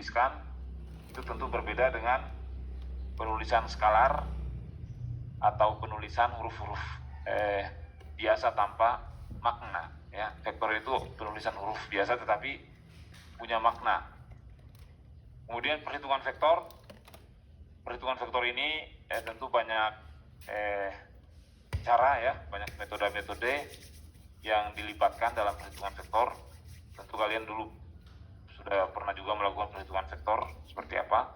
tuliskan itu tentu berbeda dengan penulisan skalar atau penulisan huruf-huruf biasa tanpa makna. Ya, vektor itu penulisan huruf biasa tetapi punya makna. Kemudian perhitungan vektor ini tentu banyak cara ya, banyak metode-metode yang dilibatkan dalam perhitungan vektor. Tentu kalian dulu sudah pernah juga melakukan perhitungan vektor seperti apa.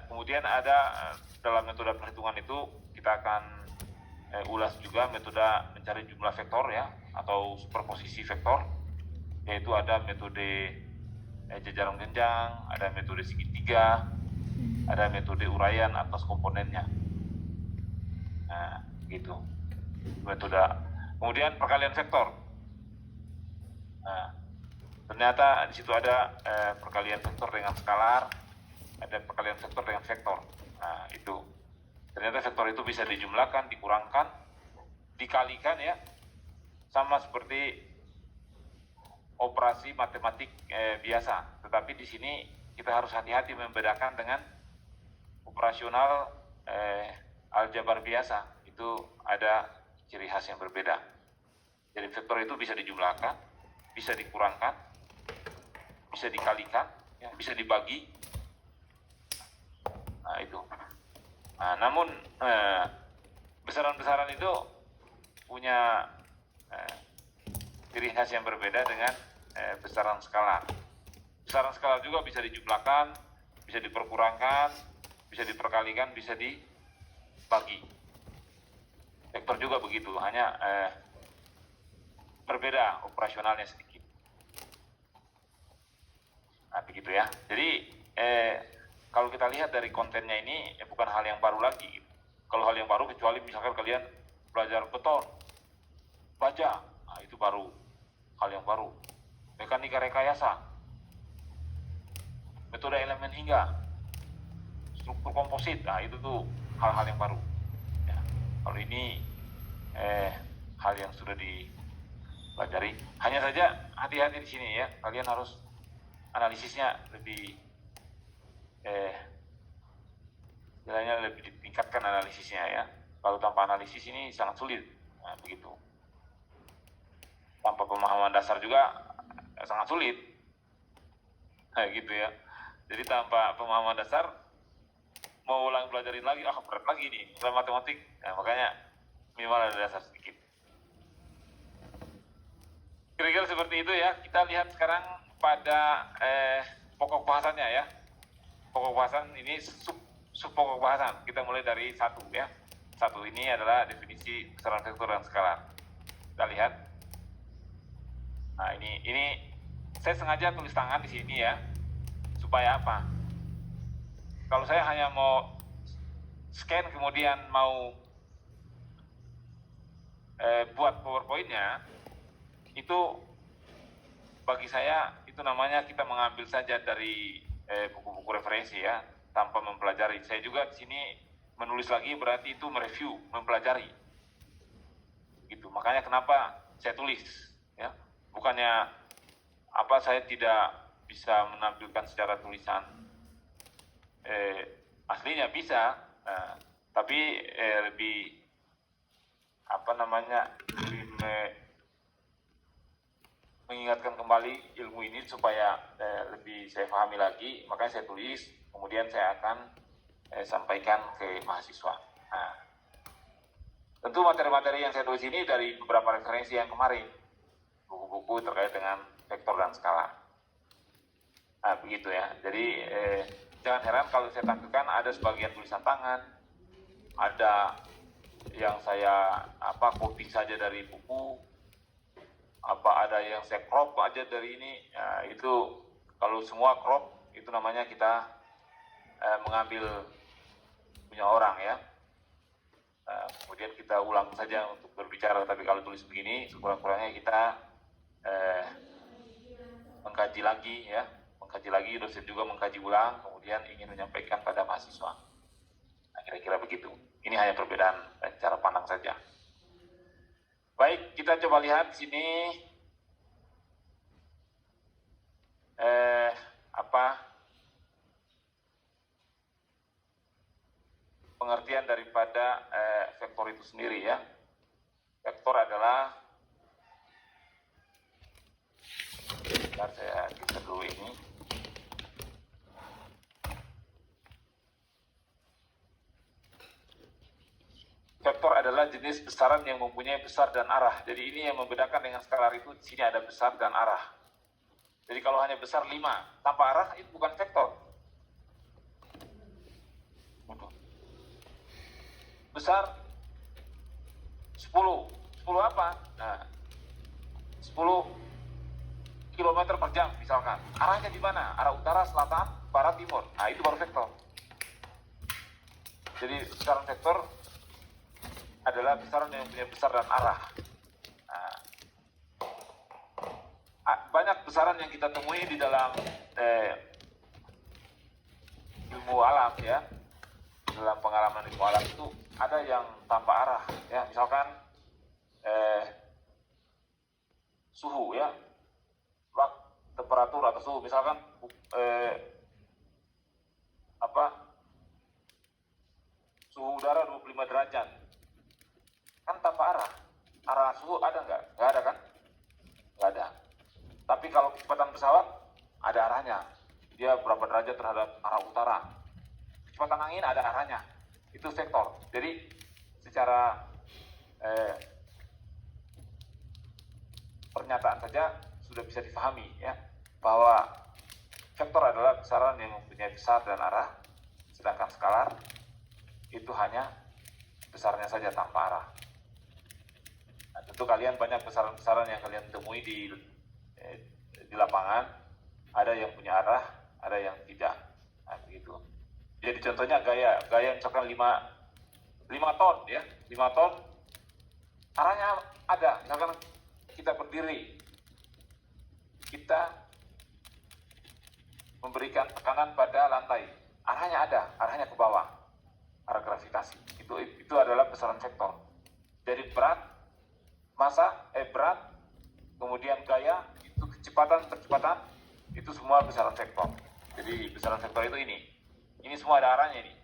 Kemudian ada dalam metode perhitungan itu kita akan ulas juga metode mencari jumlah vektor ya, atau superposisi vektor, yaitu ada metode jajaran genjang, ada metode segitiga, ada metode uraian atas komponennya. Nah, gitu metode. Kemudian perkalian vektor. Nah, ternyata di situ ada perkalian vektor dengan skalar, ada perkalian vektor dengan vektor. Nah, itu ternyata vektor itu bisa dijumlahkan, dikurangkan, dikalikan ya, sama seperti operasi matematik biasa. Tetapi di sini kita harus hati-hati membedakan dengan operasional aljabar biasa. Itu ada ciri khas yang berbeda. Jadi vektor itu bisa dijumlahkan, bisa dikurangkan, bisa dikalikan, ya, bisa dibagi. Nah, itu. Nah, namun besaran-besaran itu punya ciri khas yang berbeda dengan besaran skalar. Besaran skalar juga bisa dijumlahkan, bisa diperkurangkan, bisa diperkalikan, bisa dibagi. Vektor juga begitu, hanya berbeda operasionalnya sedikit. Nah, begitu ya. Jadi kalau kita lihat dari kontennya ini bukan hal yang baru lagi. Kalau hal yang baru kecuali misalkan kalian belajar beton, baja, nah itu baru hal yang baru. Mekanika rekayasa, metode elemen hingga, struktur komposit, nah itu tuh hal-hal yang baru. Ya, kalau ini hal yang sudah dipelajari. Hanya saja hati-hati di sini ya, kalian harus analisisnya lebih lebih ditingkatkan analisisnya ya. Kalau tanpa analisis ini sangat sulit. Nah, begitu. Tanpa pemahaman dasar juga sangat sulit. Nah, gitu ya. Jadi tanpa pemahaman dasar mau ulang pelajarin lagi, berat lagi nih, matematik. Nah, makanya minimal ada dasar sedikit. Kira-kira seperti itu ya. Kita lihat sekarang pada pokok bahasannya ya. Pokok bahasan ini sub pokok bahasan. Kita mulai dari 1 ya. 1 ini adalah definisi besaran vektor dan skalar. Kita lihat. Nah, ini saya sengaja tulis tangan di sini ya. Supaya apa? Kalau saya hanya mau scan kemudian mau buat PowerPoint-nya, itu bagi saya itu namanya kita mengambil saja dari buku-buku referensi ya, tanpa mempelajari. Saya juga di sini menulis lagi berarti itu mereview, mempelajari. Gitu. Makanya kenapa saya tulis ya. Bukannya saya tidak bisa menampilkan secara tulisan aslinya bisa, tapi lebih lebih mengingatkan kembali ilmu ini supaya lebih saya pahami lagi. Makanya saya tulis, kemudian saya akan sampaikan ke mahasiswa. Nah, tentu materi-materi yang saya tulis ini dari beberapa referensi yang kemarin, buku-buku terkait dengan vektor dan skala. Nah, begitu ya. Jadi jangan heran kalau saya tampilkan ada sebagian tulisan tangan, ada yang saya copy saja dari buku, ada yang saya crop aja dari ini. Nah, itu kalau semua crop itu namanya kita mengambil punya orang ya. Kemudian kita ulang saja untuk berbicara. Tapi kalau tulis begini, sekurang-kurangnya kita mengkaji lagi, dosen juga mengkaji ulang, kemudian ingin menyampaikan pada mahasiswa. Nah, kira-kira begitu. Ini hanya perbedaan cara pandang saja. Baik, kita coba lihat di sini. apa pengertian daripada vektor itu sendiri ya. Vektor adalah, bentar saya geser dulu ini. Vektor adalah jenis besaran yang mempunyai besar dan arah. Jadi ini yang membedakan dengan skalar itu, di sini ada besar dan arah. Jadi kalau hanya besar 5 tanpa arah itu bukan vektor. Besar 10 apa? Nah, 10 km per jam misalkan. Arahnya di mana? Arah utara, selatan, barat, timur. Nah, itu baru vektor. Jadi besaran vektor adalah besaran yang punya besar dan arah. Nah, banyak besaran yang kita temui di dalam ilmu alam ya. Dalam pengalaman ilmu alam itu ada yang tanpa arah ya, misalkan suhu ya, temperatur atau suhu, misalkan suhu udara 25 derajat kan tanpa arah. Arah suhu ada nggak? Nggak ada kan? Nggak ada. Tapi kalau kecepatan pesawat ada arahnya, dia berapa derajat terhadap arah utara. Kecepatan angin ada arahnya, itu vektor. Jadi secara pernyataan saja sudah bisa difahami ya, bahwa vektor adalah besaran yang mempunyai besar dan arah, sedangkan skalar itu hanya besarnya saja tanpa arah. Nah, tentu kalian banyak besaran-besaran yang kalian temui di lapangan, ada yang punya arah, ada yang tidak. Nah, begitu. Jadi contohnya gaya misalkan 5 ton ya, 5 ton arahnya ada. Misalkan kita berdiri, kita memberikan tekanan pada lantai, arahnya ada, arahnya ke bawah, arah gravitasi. Itu adalah besaran vektor. Jadi berat, berat, kemudian gaya, itu kecepatan, itu semua besaran vektor. Jadi besaran vektor itu ini semua ada arahnya ini,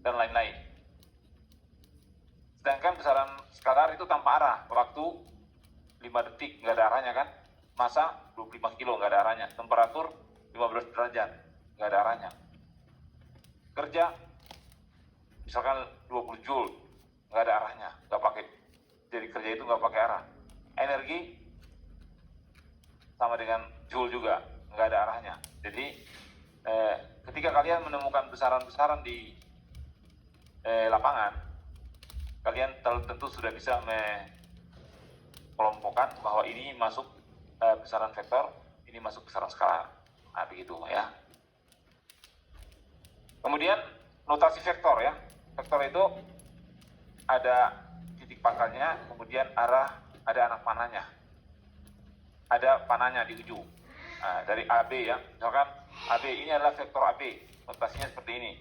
dan lain-lain. Sedangkan besaran skalar itu tanpa arah, waktu 5 detik nggak ada arahnya kan, massa 25 kilo nggak ada arahnya, temperatur 15 derajat nggak ada arahnya, kerja misalkan 20 joule nggak ada arahnya, nggak pakai, jadi kerja itu nggak pakai arah. Energi sama dengan joule juga nggak ada arahnya. Jadi ketika kalian menemukan besaran-besaran di lapangan, kalian tentu sudah bisa mengelompokkan bahwa ini masuk besaran vektor, ini masuk besaran skalar. Nah, begitu ya. Kemudian notasi vektor ya. Vektor itu ada titik pangkalnya, kemudian arah, ada anak panahnya. Ada panahnya di ujung. Nah, dari AB ya. Misalkan AB ini adalah vektor AB. Notasinya seperti ini.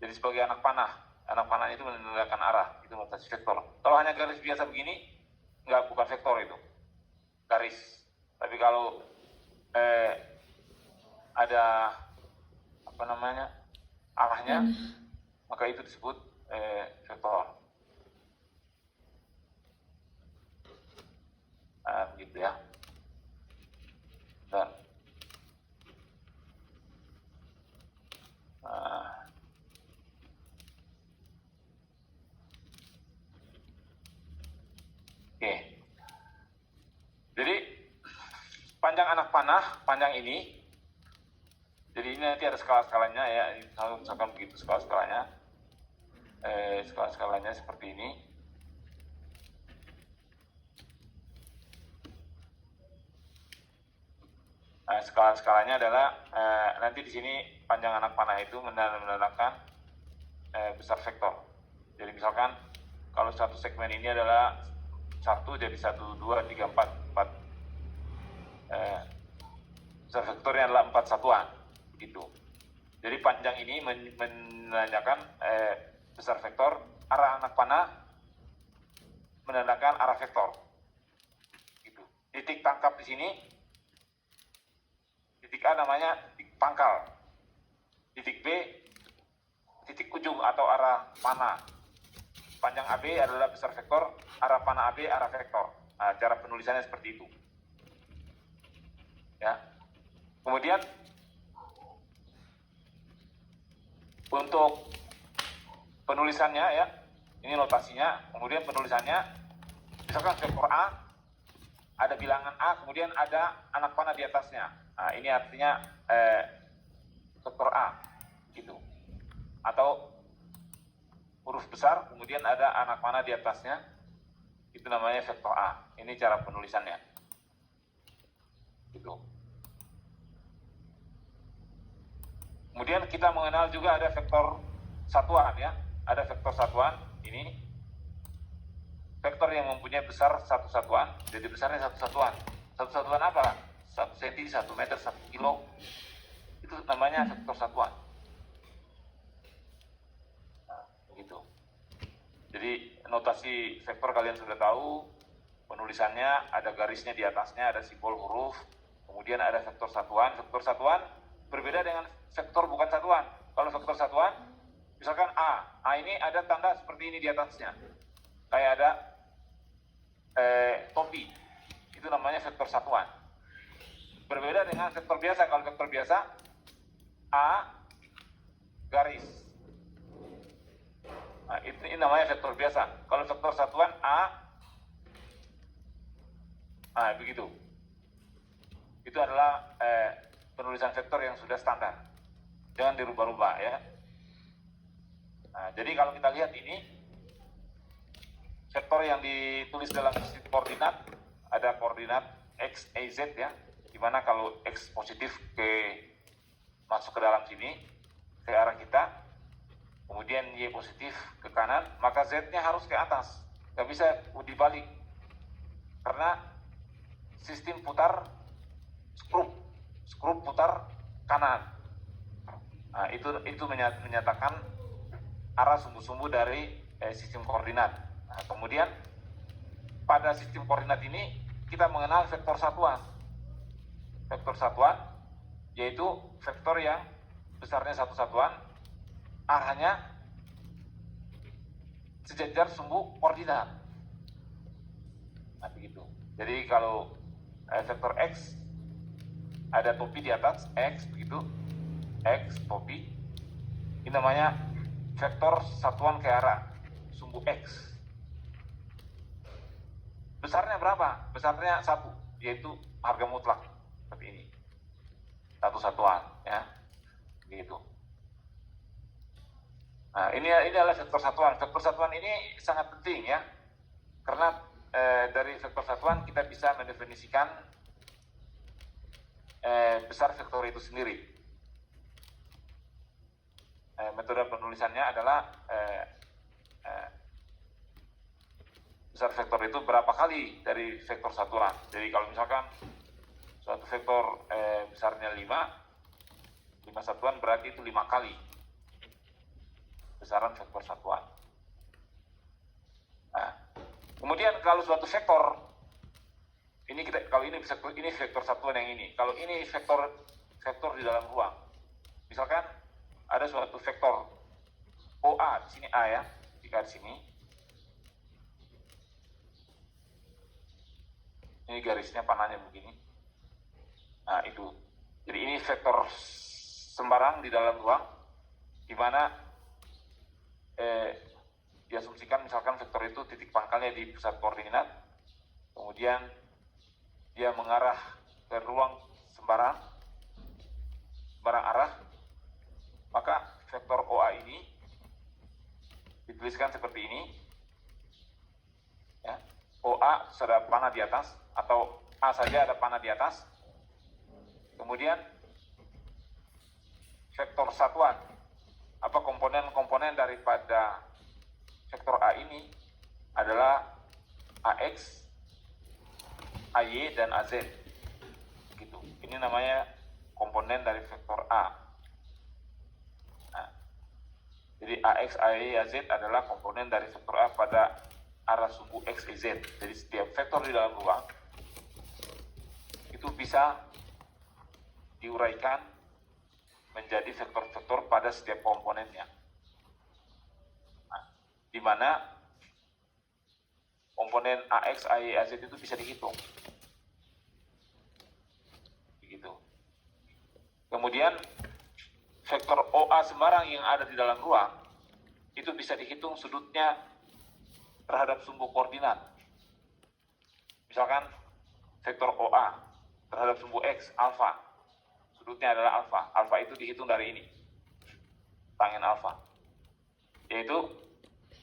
Jadi sebagai anak panah itu menandakan arah, itu notasi vektor. Kalau hanya garis biasa begini, bukan vektor itu, garis. Tapi kalau ada arahnya, maka itu disebut vektor. Nah, begitu ya. Dan oke. Jadi panjang anak panah, panjang ini. Jadi ini nanti ada skala-skalanya ya. Misalkan begitu skala-skalanya. Skala-skalanya seperti ini. Nah, skala-skalanya adalah nanti di sini panjang anak panah itu menandakan besar vektor. Jadi misalkan kalau satu segmen ini adalah 1, jadi 1, 2, 3, 4. Besar vektornya adalah 4 satuan. Begitu. Jadi panjang ini menandakan besar vektor, arah anak panah menandakan arah vektor. Gitu. titik tangkap di sini, titik A namanya titik pangkal, titik B titik ujung atau arah panah. Panjang AB adalah besar vektor, arah panah AB arah vektor. Nah, cara penulisannya seperti itu. Ya. Kemudian untuk penulisannya ya, ini notasinya. Kemudian penulisannya, misalkan vektor A ada bilangan A, kemudian ada anak panah di atasnya. Nah, ini artinya vektor A, gitu. Atau huruf besar, kemudian ada anak panah di atasnya, itu namanya vektor A. Ini cara penulisannya. Gitu. Kemudian kita mengenal juga ada vektor satuan ya. Ada vektor satuan, ini vektor yang mempunyai besar satu satuan, jadi besarnya satu satuan. Satu satuan apa? 1 cm, 1 meter, 1 kilo. Itu namanya vektor satuan. Gitu. Jadi notasi vektor kalian sudah tahu, penulisannya ada garisnya di atasnya, ada simbol huruf, kemudian ada vektor satuan. Vektor satuan berbeda dengan vektor bukan satuan. Kalau vektor satuan, misalkan A ini ada tanda seperti ini di atasnya, kayak ada topi, itu namanya vektor satuan. Berbeda dengan vektor biasa. Kalau vektor biasa, A garis. Nah, ini namanya vektor biasa. Kalau vektor satuan A, nah begitu. Itu adalah penulisan vektor yang sudah standar. Jangan dirubah-rubah ya. Nah, jadi kalau kita lihat ini, vektor yang ditulis dalam sistem koordinat, ada koordinat X, Y, Z ya. Dimana kalau X positif masuk ke dalam sini, ke arah kita, kemudian Y positif ke kanan, maka Z-nya harus ke atas, nggak bisa dibalik, karena sistem putar skrup putar kanan. Nah, itu menyatakan arah sumbu-sumbu dari sistem koordinat. Nah, kemudian pada sistem koordinat ini kita mengenal vektor satuan. Vektor satuan yaitu vektor yang besarnya satu satuan, arahnya sejajar sumbu koordinat. Nah, begitu. Jadi kalau vektor X ada topi di atas X, begitu, X topi, ini namanya vektor satuan ke arah sumbu X. Besarnya berapa? Besarnya 1, yaitu harga mutlak seperti ini, satu satuan ya, begitu. Nah, ini adalah vektor satuan. Vektor satuan ini sangat penting ya, karena dari vektor satuan kita bisa mendefinisikan besar vektor itu sendiri. Metode penulisannya adalah besar vektor itu berapa kali dari vektor satuan. Jadi kalau misalkan suatu vektor besarnya 5 satuan, berarti itu 5 kali besaran vektor satuan. Nah, kemudian kalau suatu vektor ini ini vektor satuan yang ini. Kalau ini vektor di dalam ruang, misalkan ada suatu vektor OA di sini A ya, jika di sini ini garisnya panahnya begini. Nah, itu. Jadi ini vektor sembarang di dalam ruang, di mana diasumsikan misalkan vektor itu titik pangkalnya di pusat koordinat, kemudian dia mengarah ke ruang sembarang arah, maka vektor OA ini dituliskan seperti ini ya. OA sudah panah di atas, atau A saja ada panah di atas. Kemudian vektor satuan, apa komponen-komponen daripada vektor A ini adalah AX, AY, dan AZ. Gitu. Ini namanya komponen dari vektor A. Nah, jadi AX, AY, AZ adalah komponen dari vektor A pada arah sumbu X, Y, Z. Jadi setiap vektor di dalam ruang bisa diuraikan menjadi vektor-vektor pada setiap komponennya. Nah, di mana komponen AX, AY, AZ itu bisa dihitung. Begitu. Kemudian vektor OA sembarang yang ada di dalam ruang itu bisa dihitung sudutnya terhadap sumbu koordinat. Misalkan vektor OA terhadap sumbu X, alfa, sudutnya adalah alfa. Alfa itu dihitung dari ini, tangen alfa, yaitu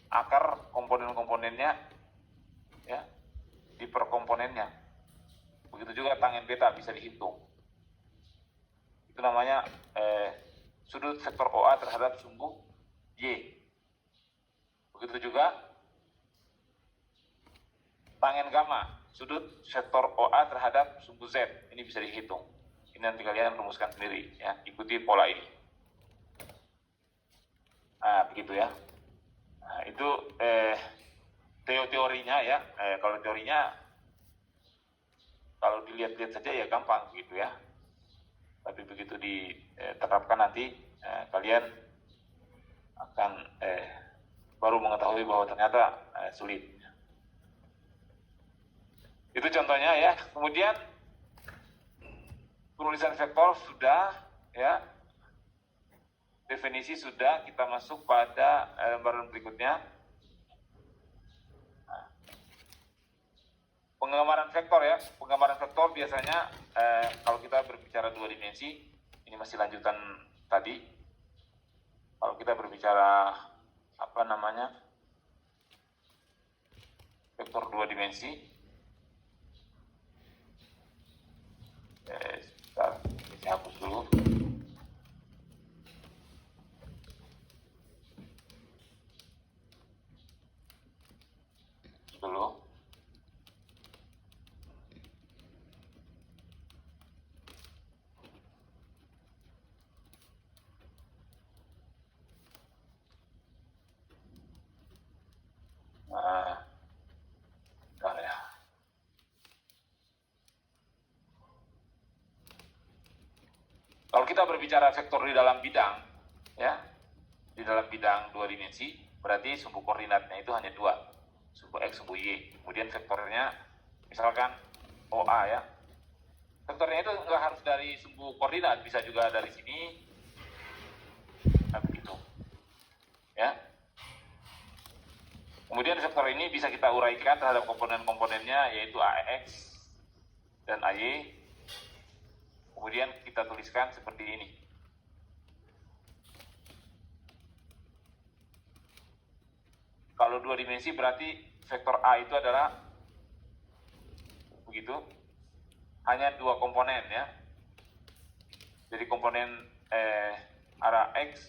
akar komponen-komponennya ya di per komponennya. Begitu juga tangen beta bisa dihitung. Itu namanya sudut vektor OA terhadap sumbu Y. Begitu juga tangen gamma, sudut vektor OA terhadap sumbu Z. Ini bisa dihitung. Ini nanti kalian rumuskan sendiri ya, ikuti pola ini. Nah, begitu ya. Nah, itu teorinya ya. Kalau teorinya kalau dilihat-lihat saja ya gampang gitu ya. Tapi begitu diterapkan nanti kalian akan baru mengetahui bahwa ternyata sulit. Itu contohnya ya. Kemudian penulisan vektor sudah ya, definisi sudah, kita masuk pada lembaran berikutnya. Penggambaran vektor ya. Penggambaran vektor biasanya kalau kita berbicara dua dimensi, ini masih lanjutan tadi. Kalau kita berbicara apa namanya, vektor dua dimensi, sebentar, saya hapus dulu. Ya. Kalau kita berbicara vektor di dalam bidang, ya, di dalam bidang dua dimensi, berarti sumbu koordinatnya itu hanya dua, sumbu X, sumbu Y. Kemudian vektornya, misalkan OA ya, vektornya itu nggak harus dari sumbu koordinat, bisa juga dari sini, nah begitu, ya. Kemudian vektor ini bisa kita uraikan terhadap komponen-komponennya, yaitu AX dan AY. Kemudian kita tuliskan seperti ini. Kalau dua dimensi berarti vektor A itu adalah begitu, hanya dua komponen ya. Jadi komponen arah X,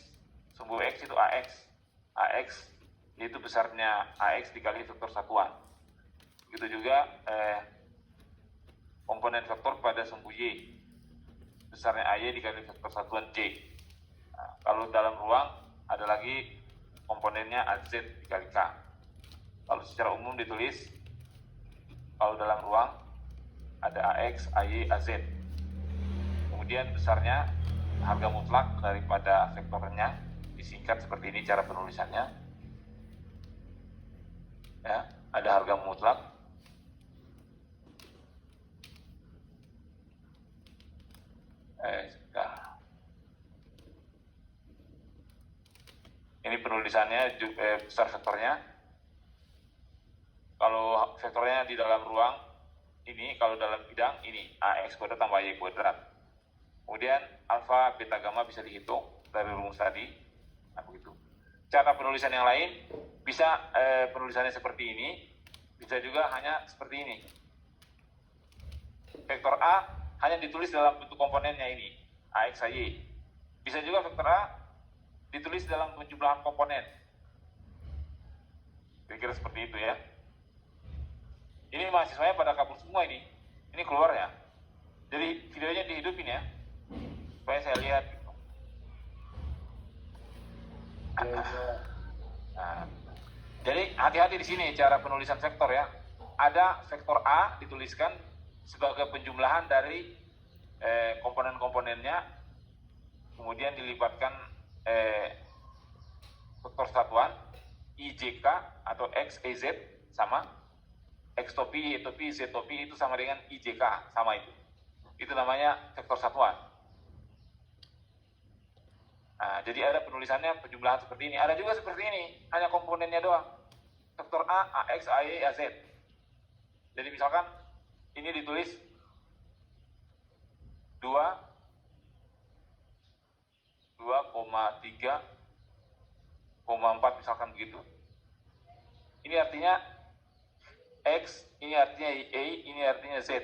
sumbu X itu AX. AX itu besarnya AX dikali vektor satuan. Begitu juga komponen vektor pada sumbu Y, besarnya AY dikali vektor satuan J. Nah, kalau dalam ruang ada lagi komponennya AZ dikali K. Kalau secara umum ditulis, kalau dalam ruang ada AX, AY, AZ. Kemudian besarnya harga mutlak daripada vektornya, disingkat seperti ini cara penulisannya. Ya, ada harga mutlak. Ini penulisannya besar vektornya. Kalau vektornya di dalam ruang ini, kalau dalam bidang ini AX kuadrat tambah Y kuadrat. Kemudian alfa, beta, gamma bisa dihitung dari rumus tadi. Nah, begitu. Cara penulisan yang lain bisa penulisannya seperti ini, bisa juga hanya seperti ini. Vektor A hanya ditulis dalam bentuk komponennya ini, AX, AY. Bisa juga vektor A ditulis dalam penjumlahan komponen. Kira-kira seperti itu ya. Ini mahasiswanya pada kabur semua ini. Ini keluar ya. Jadi videonya dihidupin ya, supaya saya lihat. Nah, jadi hati-hati di sini cara penulisan vektor ya. Ada vektor A dituliskan sebagai penjumlahan dari komponen-komponennya, kemudian dilibatkan vektor satuan IJK atau X, EZ sama X topi, Y topi, Z topi itu sama dengan IJK, sama itu. Itu namanya vektor satuan. Nah, jadi ada penulisannya penjumlahan seperti ini. Ada juga seperti ini, hanya komponennya doang. Vektor A, AX, AY, AZ. Jadi misalkan ini ditulis 2,3,4 misalkan begitu. Ini artinya X, ini artinya Y, ini artinya Z.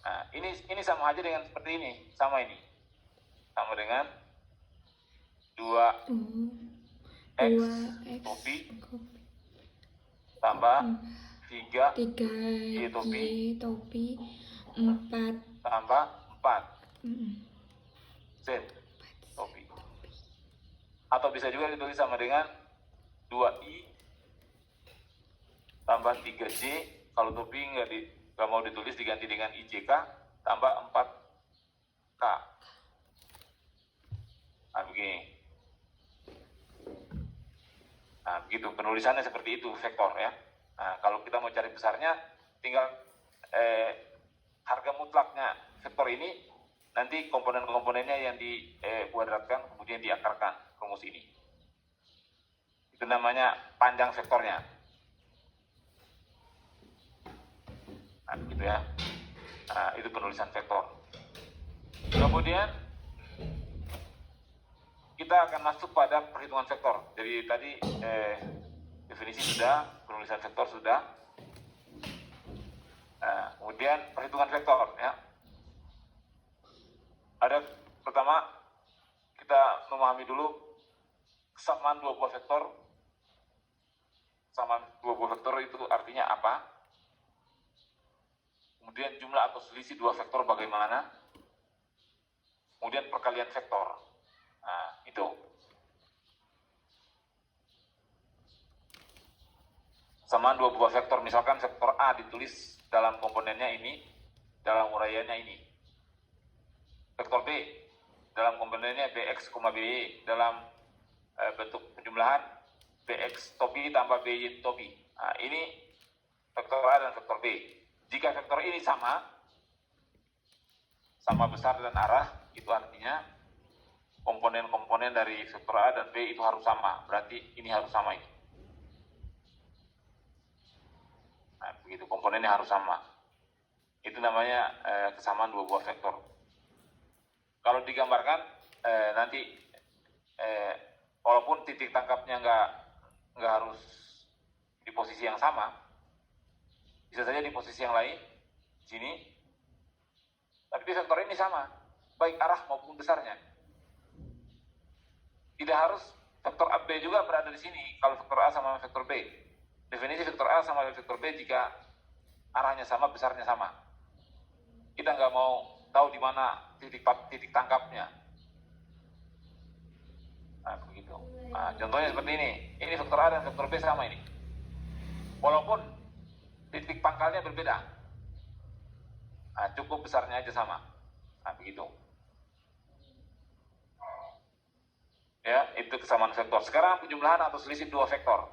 Nah, ini sama aja dengan seperti ini, sama ini. Sama dengan 2X topi tambah 3 Y topi tambah 4 Z topi. Atau bisa juga ditulis sama dengan 2I tambah 3J, kalau topi nggak mau ditulis diganti dengan IJK tambah 4K. Nah, begini. Nah, begitu penulisannya seperti itu, vektor ya. Nah, kalau kita mau cari besarnya, tinggal harga mutlaknya vektor ini, nanti komponen-komponennya yang dikuadratkan kemudian diakarkan rumus ini. Itu namanya panjang vektornya. Nah, gitu ya. Nah, itu penulisan vektor. Kemudian kita akan masuk pada perhitungan vektor. Jadi tadi definisi sudah, penulisan vektor sudah. Nah, kemudian perhitungan vektor ya. Ada pertama kita memahami dulu kesamaan dua buah vektor. Kesamaan dua buah vektor itu artinya apa? Kemudian jumlah atau selisih dua vektor bagaimana? Kemudian perkalian vektor. Nah, itu. Kesamaan dua buah vektor, misalkan vektor A ditulis dalam komponennya ini, dalam uraiannya ini. Vektor B dalam komponennya Bx, By, dalam bentuk penjumlahan Bx topi tambah By topi. Nah, ini vektor A dan vektor B. Jika vektor ini sama besar dan arah, itu artinya komponen-komponen dari vektor A dan B itu harus sama. Berarti ini harus sama ini. Nah, begitu, komponennya harus sama. Itu namanya kesamaan dua buah vektor. Kalau digambarkan nanti walaupun titik tangkapnya nggak harus di posisi yang sama, bisa saja di posisi yang lain, sini, tapi vektor ini sama, baik arah maupun besarnya. Tidak harus vektor AB juga berada di sini kalau vektor A sama vektor B. Definisi vektor A sama vektor B jika arahnya sama, besarnya sama. Kita nggak mau tahu di mana titik tangkapnya. Nah, begitu. Nah, contohnya seperti ini. Ini vektor A dan vektor B sama ini. Walaupun titik pangkalnya berbeda. Nah, cukup besarnya aja sama. Nah, begitu. Ya, itu kesamaan vektor. Sekarang penjumlahan atau selisih dua vektor.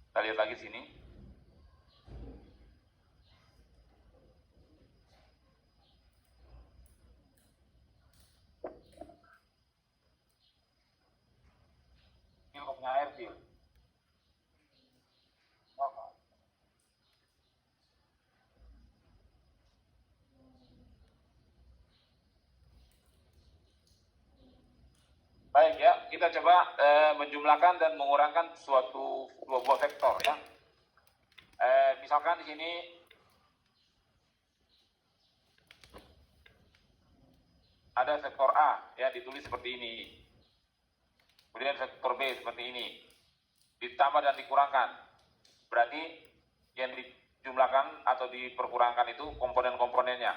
Kita lihat lagi sini. Ini kopnya air, Phil. Baik ya, kita coba menjumlahkan dan mengurangkan suatu dua buah vektor ya. Misalkan di sini ada vektor A ya, ditulis seperti ini. Kemudian vektor B seperti ini. Ditambah dan dikurangkan. Berarti yang dijumlahkan atau diperkurangkan itu komponen-komponennya.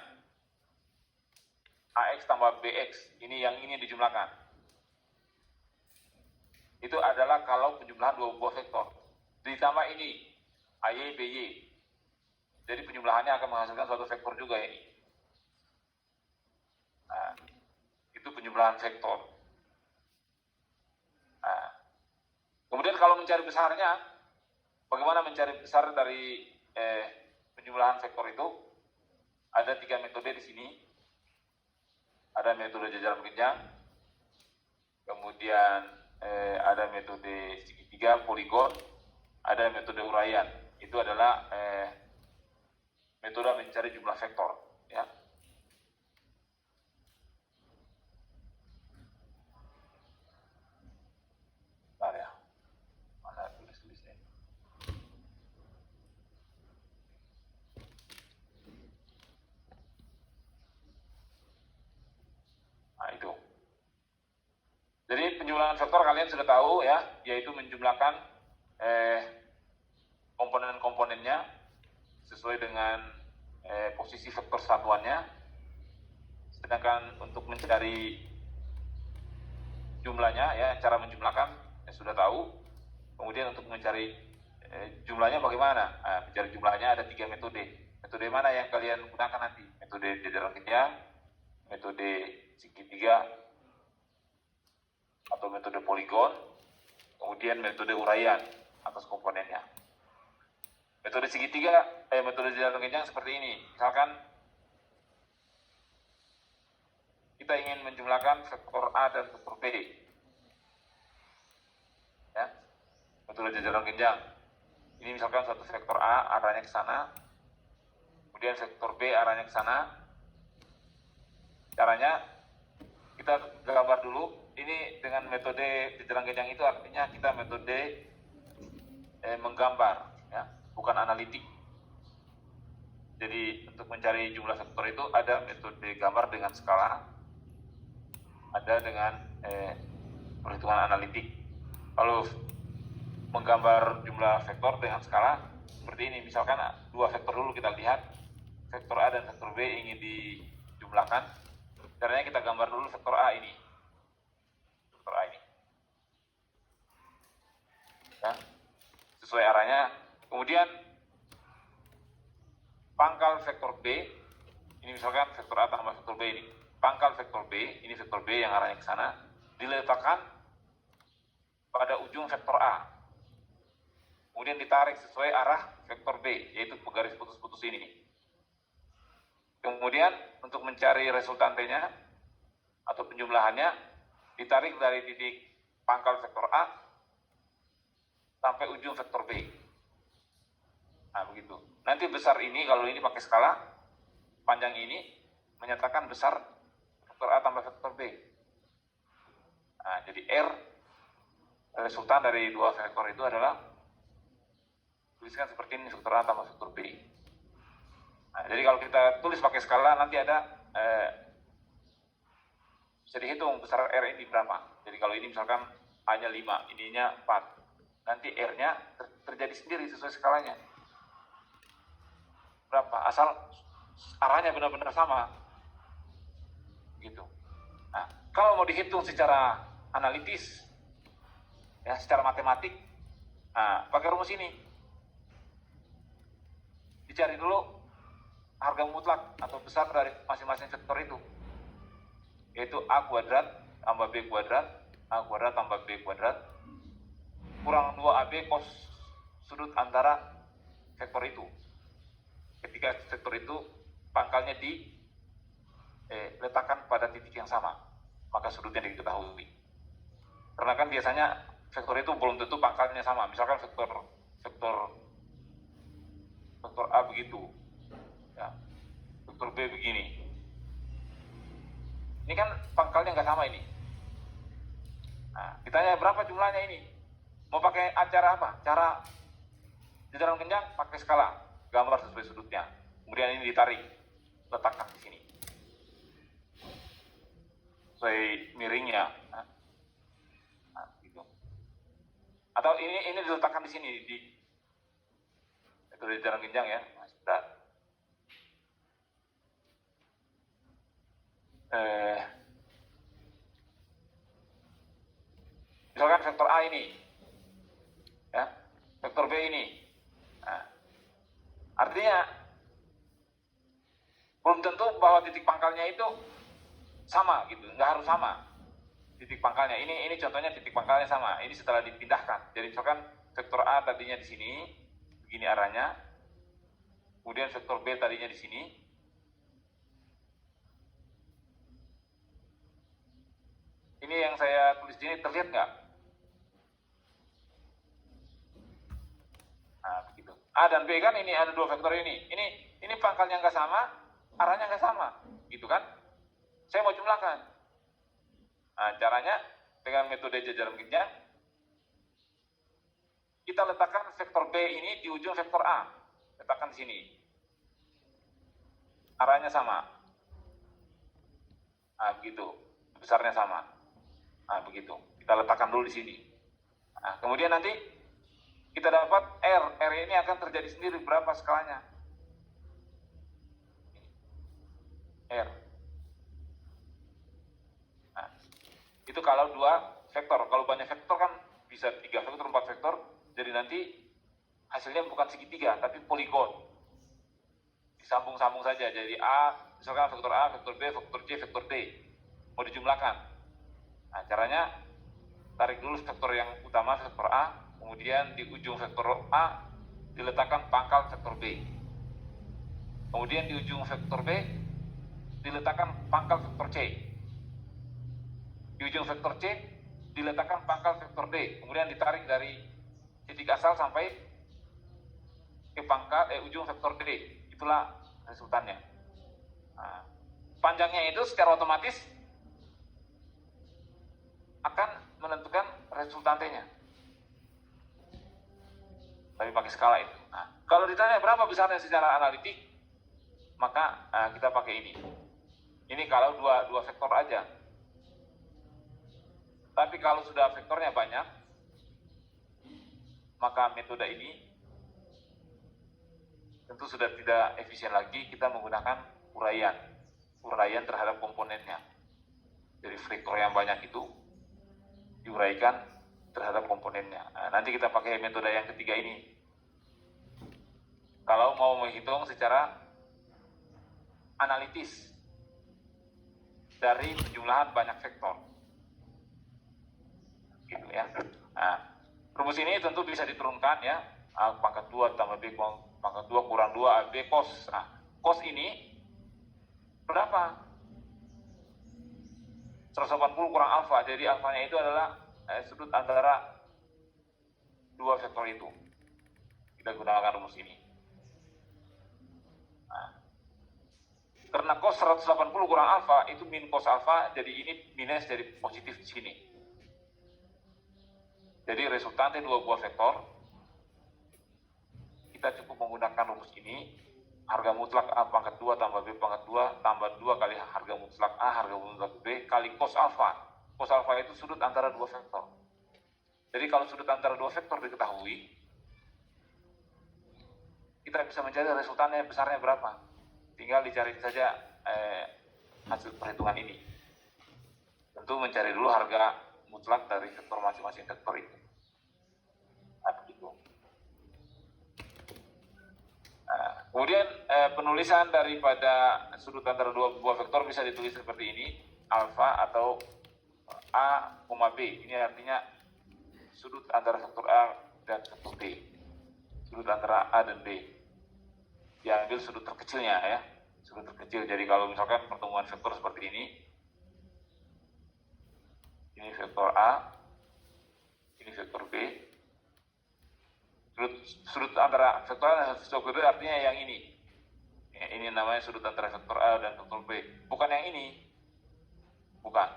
AX tambah BX, ini yang ini dijumlahkan. Itu adalah kalau penjumlahan dua buah vektor. Ditambah ini AY, BY. Jadi penjumlahannya akan menghasilkan suatu vektor juga ini. Nah, itu penjumlahan vektor. Nah, kemudian kalau mencari besarnya, bagaimana mencari besar dari penjumlahan vektor itu? Ada 3 metode di sini. Ada metode jajaran genjang, kemudian ada metode segitiga, poligon, ada metode uraian. Itu adalah metode mencari jumlah vektor, ya. Bentar ya, mana tulis-tulisnya? Nah itu. Jadi penjumlahan vektor kalian sudah tahu ya, yaitu menjumlahkan komponen-komponennya sesuai dengan posisi vektor satuannya. Sedangkan untuk mencari jumlahnya ya, cara menjumlahkan ya sudah tahu. Kemudian untuk mencari jumlahnya bagaimana? Nah, mencari jumlahnya ada 3 metode. Metode mana yang kalian gunakan nanti? Metode jajaran genjang, metode segitiga, atau metode poligon, kemudian metode uraian atas komponennya. Metode segitiga, metode jajaran genjang seperti ini. Misalkan kita ingin menjumlahkan vektor A dan vektor B. Ya. Metode jajaran genjang. Ini misalkan suatu vektor A arahnya ke sana, kemudian vektor B arahnya ke sana. Caranya kita gambar dulu. Ini dengan metode jajaran genjang itu artinya kita metode menggambar, ya, bukan analitik. Jadi untuk mencari jumlah vektor itu ada metode gambar dengan skala, ada dengan perhitungan analitik. Kalau menggambar jumlah vektor dengan skala seperti ini, misalkan 2 vektor dulu kita lihat, vektor A dan vektor B ingin dijumlahkan. Caranya kita gambar dulu vektor A ini. Vektor A ini. Ya, sesuai arahnya. Kemudian pangkal vektor B, ini misalkan vektor A tambah vektor B ini. Pangkal vektor B, ini vektor B yang arahnya ke sana, diletakkan pada ujung vektor A. Kemudian ditarik sesuai arah vektor B, yaitu garis putus-putus ini. Kemudian untuk mencari resultantenya atau penjumlahannya, ditarik dari titik pangkal vektor A sampai ujung vektor B. Nah begitu. Nanti besar ini, kalau ini pakai skala, panjang ini menyatakan besar vektor A tambah vektor B. Nah, jadi R, resultan dari 2 vektor itu adalah, tuliskan seperti ini, vektor A tambah vektor B. Nah, jadi kalau kita tulis pakai skala, nanti ada bisa dihitung besar R ini berapa. Jadi kalau ini misalkan A-nya 5, ininya 4. Nanti R-nya terjadi sendiri sesuai skalanya. Berapa? Asal arahnya benar-benar sama. Gitu. Nah, kalau mau dihitung secara analitis, ya secara matematik, nah, pakai rumus ini. Dicari dulu harga mutlak atau besar dari masing-masing vektor itu, yaitu A kuadrat tambah B kuadrat, A kuadrat tambah B kuadrat, kurang 2AB cos sudut antara vektor itu. Ketika vektor itu pangkalnya diletakkan pada titik yang sama, maka sudutnya diketahui. Karena kan biasanya vektor itu belum tentu pangkalnya sama. Misalkan vektor A begitu, ya, vektor B begini. Ini kan pangkalnya nggak sama ini. Nah, ditanya berapa jumlahnya ini? Mau pakai cara apa? Cara jajaran genjang pakai skala, gambar sesuai sudutnya. Kemudian ini ditarik, letakkan di sini. Sesuai miringnya. Nah, gitu. Atau ini diletakkan di sini di metode jajaran genjang ya. Nah, sudah. Misalkan vektor A ini, ya, vektor B ini. Nah, artinya Belum tentu bahwa titik pangkalnya itu sama gitu, nggak harus sama titik pangkalnya. Ini contohnya titik pangkalnya sama. Ini setelah dipindahkan. Jadi misalkan vektor A tadinya di sini, begini arahnya. Kemudian vektor B tadinya di sini. Ini yang saya tulis di sini terlihat nggak? Nah, begitu. A dan B kan ini ada dua vektor ini. Ini pangkalnya nggak sama, arahnya nggak sama, gitu kan? Saya mau jumlahkan. Nah, caranya dengan metode jajaran genjang, kita letakkan vektor B ini di ujung vektor A. Letakkan di sini. Arahnya sama. Nah, begitu. Besarnya sama. Nah, begitu. Kita letakkan dulu di sini. Nah, kemudian nanti kita dapat R. R ini akan terjadi sendiri berapa skalanya. R. Nah, itu kalau dua vektor. Kalau banyak vektor kan bisa 3 vektor, 4 vektor. Jadi nanti hasilnya bukan segitiga, tapi poligon. Disambung-sambung saja. Jadi A, misalkan vektor A, vektor B, vektor C, vektor D. Mau dijumlahkan. Nah, caranya tarik dulu vektor yang utama, vektor A. Kemudian di ujung vektor A diletakkan pangkal vektor B. Kemudian di ujung vektor B diletakkan pangkal vektor C. Di ujung vektor C diletakkan pangkal vektor D. Kemudian ditarik dari titik asal sampai ke pangkal ujung vektor D. Itulah resultannya. Nah, panjangnya itu secara otomatis akan menentukan resultantenya. Tapi pakai skala itu. Nah, kalau ditanya berapa besarnya secara analitik, maka kita pakai ini. Ini kalau dua vektor aja. Tapi kalau sudah vektornya banyak, maka metode ini tentu sudah tidak efisien lagi. Kita menggunakan uraian terhadap komponennya. Jadi vektor yang banyak itu diuraikan terhadap komponennya. Nah, nanti kita pakai metode yang ketiga ini. Kalau mau menghitung secara analitis dari penjumlahan banyak vektor, gitu ya. Nah, rumus ini tentu bisa diturunkan ya. A pangkat 2 tambah B pangkat 2 kurang 2 AB cos. Nah, cos ini berapa? 180 kurang alfa. Jadi alfanya itu adalah sudut antara dua vektor itu. Kita gunakan rumus ini. Nah, karena cos 180 kurang alfa itu min cos alfa, jadi ini minus dari positif di sini. Jadi resultante dua buah vektor, kita cukup menggunakan rumus ini. Harga mutlak A pangkat 2 tambah B pangkat 2 tambah 2 kali harga mutlak A harga mutlak B kali cos alfa. Cos alfa itu sudut antara dua vektor. Jadi kalau sudut antara dua vektor diketahui, kita bisa mencari resultannya besarnya berapa. Tinggal dicari saja hasil perhitungan ini. Tentu mencari dulu harga mutlak dari vektor masing-masing vektor itu. Nah, begitu. Kemudian penulisan daripada sudut antara dua buah vektor bisa ditulis seperti ini, alfa atau A, B. Ini artinya sudut antara vektor A dan vektor B. Sudut antara A dan B. Diambil sudut terkecilnya ya, sudut terkecil. Jadi kalau misalkan pertemuan vektor seperti ini vektor A, ini vektor B. Sudut antara vektor A dan vektor B artinya yang ini. Ya, ini namanya sudut antara vektor A dan vektor B. Bukan yang ini. Bukan.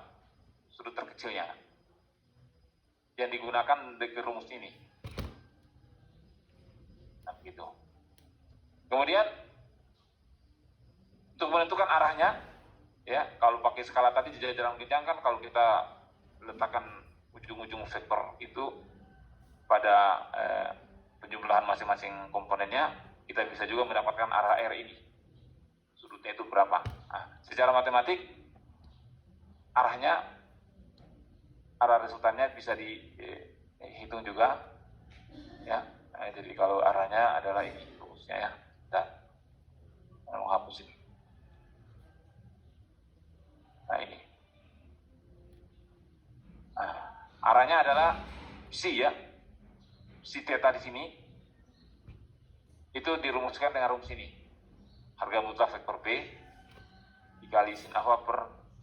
Sudut terkecilnya. Yang digunakan dari rumus ini. Nah, begitu. Kemudian untuk menentukan arahnya, ya kalau pakai skala tadi jajaran genjang kan kalau kita letakkan ujung-ujung vektor itu pada penjumlahan masing-masing komponennya, kita bisa juga mendapatkan arah R ini. Sudutnya itu berapa? Nah, secara matematik arah resultannya bisa dihitung juga, ya. Nah, jadi kalau arahnya adalah ini rumusnya ya. Dan menghapus ini. Nah ini. Nah, arahnya adalah psi ya. Psi theta di sini itu dirumuskan dengan rumus ini. Harga mutlak vektor B dikali sin alfa per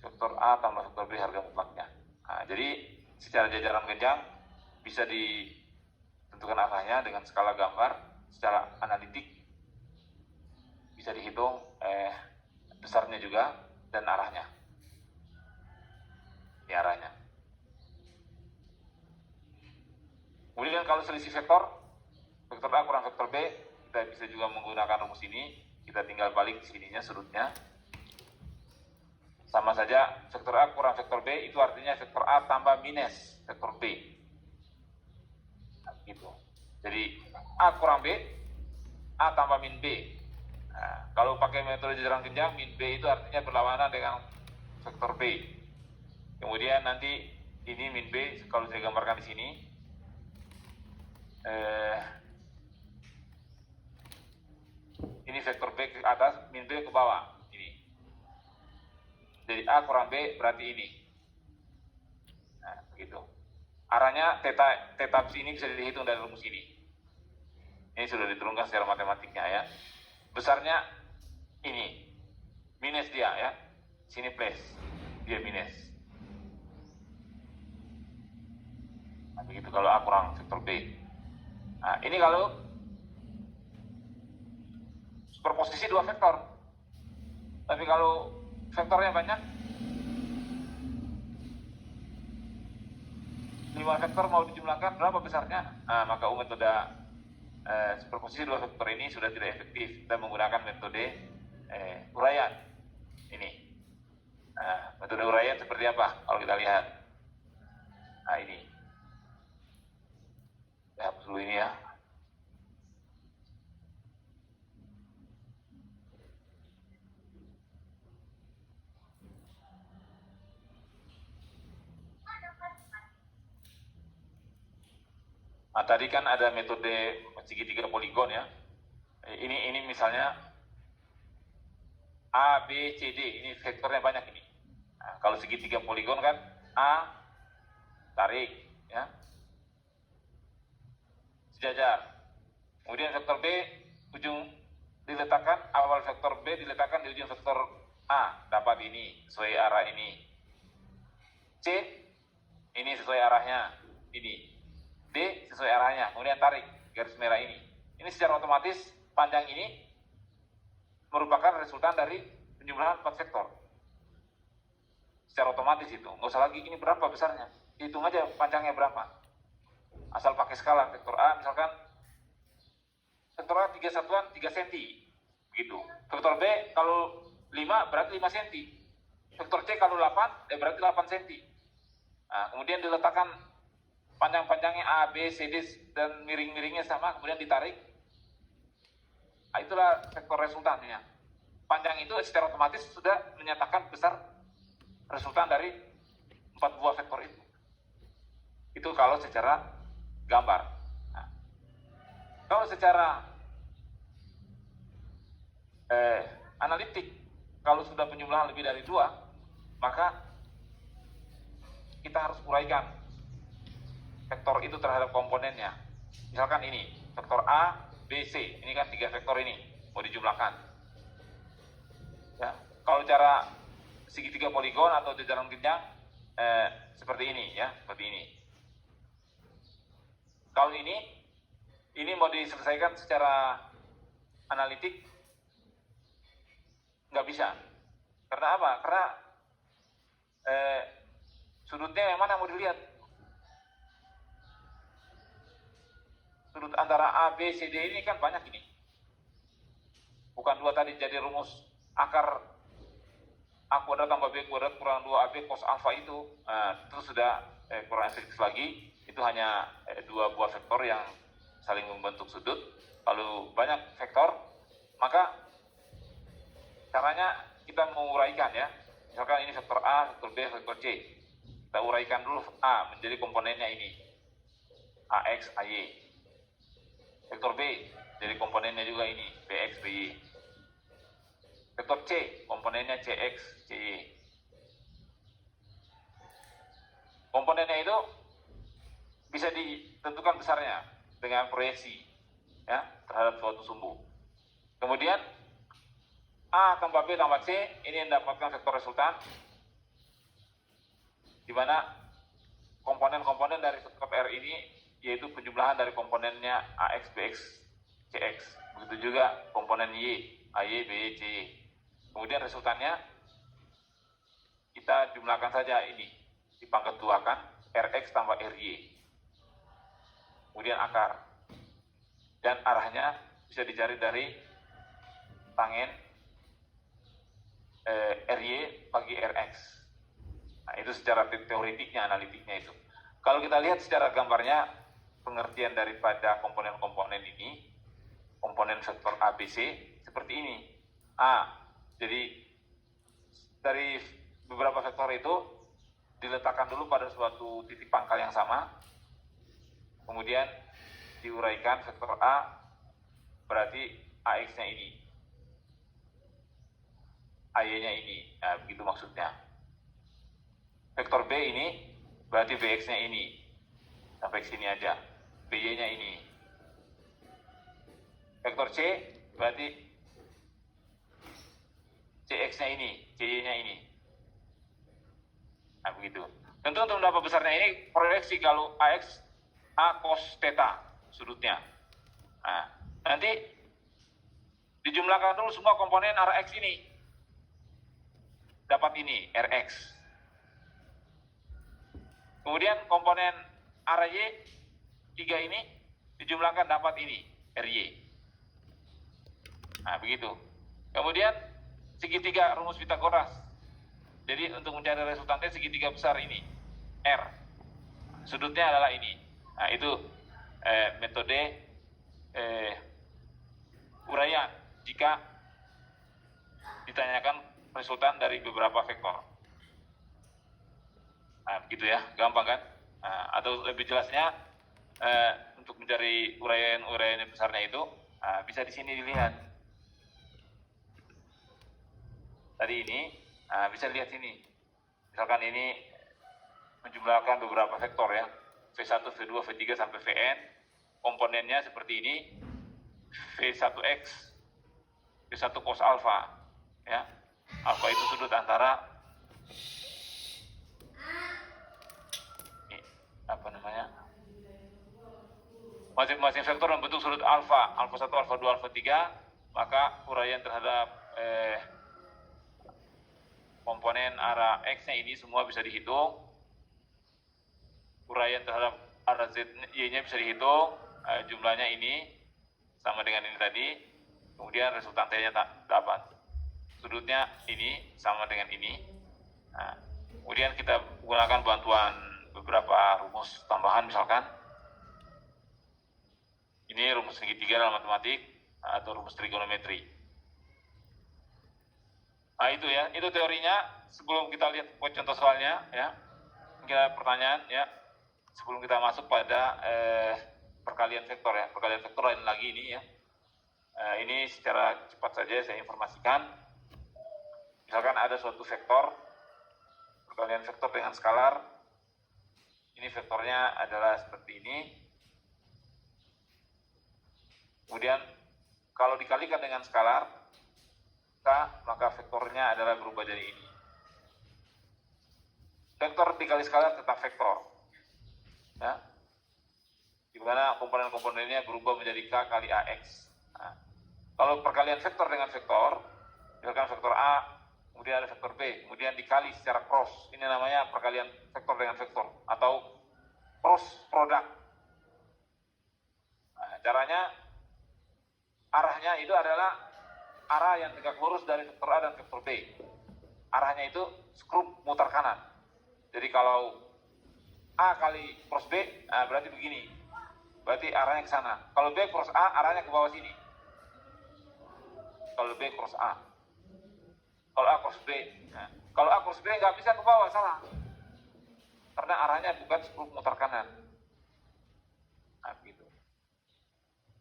vektor A tambah vektor B harga mutlaknya. Nah, jadi secara jajaran genjang bisa ditentukan arahnya dengan skala gambar secara analitik, bisa dihitung besarnya juga dan arahnya. Ini arahnya. Kemudian kalau selisih vektor A kurang vektor B, kita bisa juga menggunakan rumus ini. Kita tinggal balik sininya sudutnya. Sama saja vektor A kurang vektor B itu artinya vektor A tambah minus vektor B. Nah, gitu. Jadi A kurang B, A tambah min B. Nah, kalau pakai metode jajaran genjang, min B itu artinya berlawanan dengan vektor B. Kemudian nanti ini min B kalau saya gambarkan di sini. Ini vektor B ke atas, min B ke bawah. Ini. Jadi A kurang B berarti ini. Nah, begitu. Arahnya theta ini bisa dihitung dari rumus ini. Ini sudah diturunkan secara matematiknya ya. Besarnya ini. Minus dia ya. Sini plus. Dia minus. Nah, begitu kalau A kurang vektor B. Nah, ini kalau superposisi dua vektor. Tapi kalau vektornya banyak, 5 vektor mau dijumlahkan berapa besarnya? Nah, maka metode superposisi dua vektor ini sudah tidak efektif. Kita menggunakan metode uraian. Ini. Nah, metode uraian seperti apa? Kalau kita lihat. Nah, ini. Saya hapus dulu ini ya. Nah, tadi kan ada metode segitiga poligon ya. Ini misalnya A, B, C, D. Ini vektornya banyak ini. Nah, kalau segitiga poligon kan A tarik ya. Sejajar. Kemudian vektor B ujung diletakkan, awal vektor B diletakkan di ujung vektor A, dapat ini sesuai arah ini. C ini sesuai arahnya ini. D sesuai arahnya, kemudian tarik garis merah ini. Ini secara otomatis panjang ini merupakan resultan dari penjumlahan 4 vektor. Secara otomatis itu, nggak usah lagi ini berapa besarnya, hitung aja panjangnya berapa. Asal pakai skala vektor A misalkan vektor A 3 satuan 3 cm begitu. Vektor B kalau 5 berarti 5 cm. Vektor C kalau 8 berarti 8 cm. Nah, kemudian diletakkan panjang-panjangnya A, B, C, D dan miring-miringnya sama, kemudian ditarik. Nah, itulah vektor resultannya. Panjang itu secara otomatis sudah menyatakan besar resultan dari 4 buah vektor itu. Itu kalau secara gambar. Nah, kalau secara analitik, kalau sudah penjumlahan lebih dari 2, maka kita harus uraikan vektor itu terhadap komponennya. Misalkan ini, vektor A, B, C. Ini kan 3 vektor ini, mau dijumlahkan. Ya, kalau cara segitiga poligon atau jajaran genjang, seperti ini ya, seperti ini. Kalau ini mau diselesaikan secara analitik, nggak bisa. Karena apa? Karena sudutnya yang mana mau dilihat? Sudut antara A, B, C, D ini kan banyak ini. Bukan 2 tadi jadi rumus akar A kuadrat tambah B kuadrat kurang 2AB cos alfa itu. Nah, itu sudah kurang efektif lagi. Itu hanya 2 buah vektor yang saling membentuk sudut. Kalau banyak vektor, maka caranya kita menguraikan ya. Misalkan ini vektor A, vektor B, vektor C. Kita uraikan dulu A menjadi komponennya ini. AX, AY. Vektor B jadi komponennya juga ini, BX, BY. Vektor C komponennya CX, CY. tentukan besarnya dengan proyeksi ya terhadap suatu sumbu. Kemudian A tambah B tambah C ini mendapatkan vektor resultan, di mana komponen-komponen dari vektor R ini yaitu penjumlahan dari komponennya AX, BX, CX. Begitu juga komponen Y, AY, BY, CY. Kemudian resultannya kita jumlahkan saja ini, dipangkat duakan RX tambah RY. Kemudian akar. Dan arahnya bisa dicari dari tangen RY bagi RX. Nah, itu secara teoretiknya, analitiknya itu. Kalau kita lihat secara gambarnya, pengertian daripada komponen-komponen ini, komponen vektor ABC seperti ini. A, jadi dari beberapa vektor itu diletakkan dulu pada suatu titik pangkal yang sama, kemudian diuraikan vektor A berarti AX-nya ini, AY-nya ini, nah, begitu maksudnya. Vektor B ini berarti BX-nya ini, sampai sini aja, BY-nya ini. Vektor C berarti CX-nya ini, CY-nya ini. Nah begitu. Tentu untuk mendapat besarnya ini proyeksi kalau AX A cos theta sudutnya. Nah, nanti dijumlahkan dulu semua komponen arah X ini. Dapat ini, RX. Kemudian komponen arah Y 3 ini dijumlahkan dapat ini, RY. Nah, begitu. Kemudian segitiga rumus Pitagoras. Jadi untuk mencari resultantnya segitiga besar ini, R. Sudutnya adalah ini. Nah, itu metode uraian jika ditanyakan resultan dari beberapa vektor. Nah, begitu ya, gampang kan? Nah, atau lebih jelasnya untuk mencari uraian yang besarnya itu bisa di sini dilihat. Tadi ini bisa lihat sini. Misalkan ini menjumlahkan beberapa vektor ya, V1, V2, V3 sampai Vn. Komponennya seperti ini, V1x, V1 cos alfa, ya. Alfa itu sudut antara ini, apa namanya? Masing-masing vektor membentuk sudut alfa, alfa 1, alfa 2, alfa 3, maka uraian terhadap komponen arah X-nya ini semua bisa dihitung. Uraian terhadap arah Y-nya bisa dihitung, jumlahnya ini sama dengan ini tadi, kemudian resultantenya dapat. Sudutnya ini sama dengan ini. Nah, kemudian kita gunakan bantuan beberapa rumus tambahan, misalkan ini rumus segitiga dalam matematik atau rumus trigonometri. Nah itu ya, itu teorinya. Sebelum kita lihat contoh soalnya ya, kira pertanyaan ya, sebelum kita masuk pada perkalian vektor ya, perkalian vektor lain lagi ini ya. Ini secara cepat saja saya informasikan. Misalkan ada suatu vektor, perkalian vektor dengan skalar. Ini vektornya adalah seperti ini. Kemudian kalau dikalikan dengan skalar, maka vektornya adalah berubah jadi ini. Vektor dikali skalar tetap vektor. Ya, di mana komponen-komponennya berubah menjadi K kali AX. Nah, kalau perkalian vektor dengan vektor, misalkan vektor A, kemudian ada vektor B, kemudian dikali secara cross, ini namanya perkalian vektor dengan vektor, atau cross product. Nah, caranya, arahnya itu adalah arah yang tegak lurus dari vektor A dan vektor B. Arahnya itu skrup mutar kanan. Jadi kalau A kali cross B, berarti begini. Berarti arahnya ke sana. Kalau B cross A, arahnya ke bawah sini. Kalau B cross A. Kalau A cross B. Nah, kalau A cross B nggak bisa ke bawah, salah. Karena arahnya bukan skrup mutar kanan. Nah, begitu.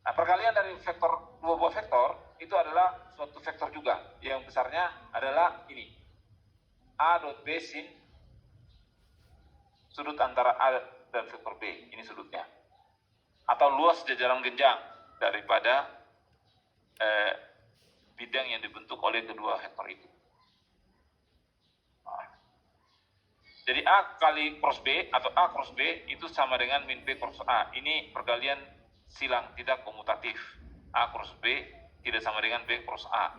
Nah, perkalian dari vektor, dua buah vektor, itu adalah suatu vektor juga. Yang besarnya adalah ini. A dot B sin sudut antara A dan vektor B, ini sudutnya. atau luas jajaran genjang daripada bidang yang dibentuk oleh kedua vektor itu. Jadi A kali cross B atau A cross B itu sama dengan min B cross A. Ini perkalian silang, tidak komutatif. A cross B tidak sama dengan B cross A.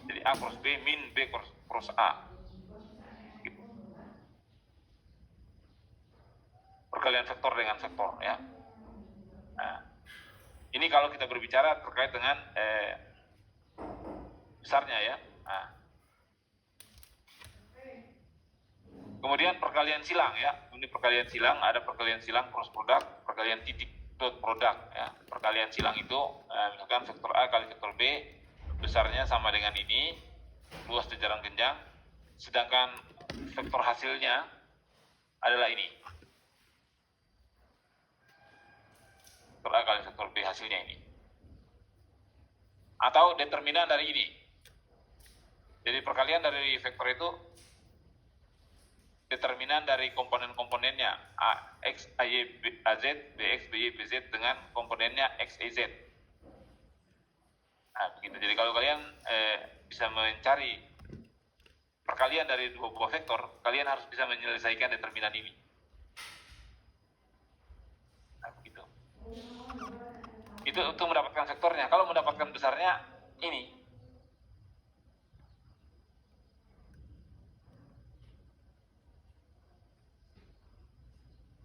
Jadi A cross B min B cross A. Perkalian vektor dengan vektor ya. Nah, ini kalau kita berbicara terkait dengan besarnya ya. Nah. Kemudian perkalian silang ya. Ini perkalian silang, ada perkalian silang cross product, perkalian titik dot product ya. Perkalian silang itu misalkan vektor A kali vektor B besarnya sama dengan ini, luas jajaran genjang, sedangkan vektor hasilnya adalah ini. Vektor A kali vektor B hasilnya ini. Atau determinan dari ini. Jadi perkalian dari vektor itu determinan dari komponen-komponennya X, AY, AZ, BX, BY, BZ dengan komponennya X, AZ. Nah, begitu. Jadi kalau kalian bisa mencari perkalian dari dua buah vektor, kalian harus bisa menyelesaikan determinan ini. Nah, begitu. Itu untuk mendapatkan vektornya. Kalau mendapatkan besarnya, ini.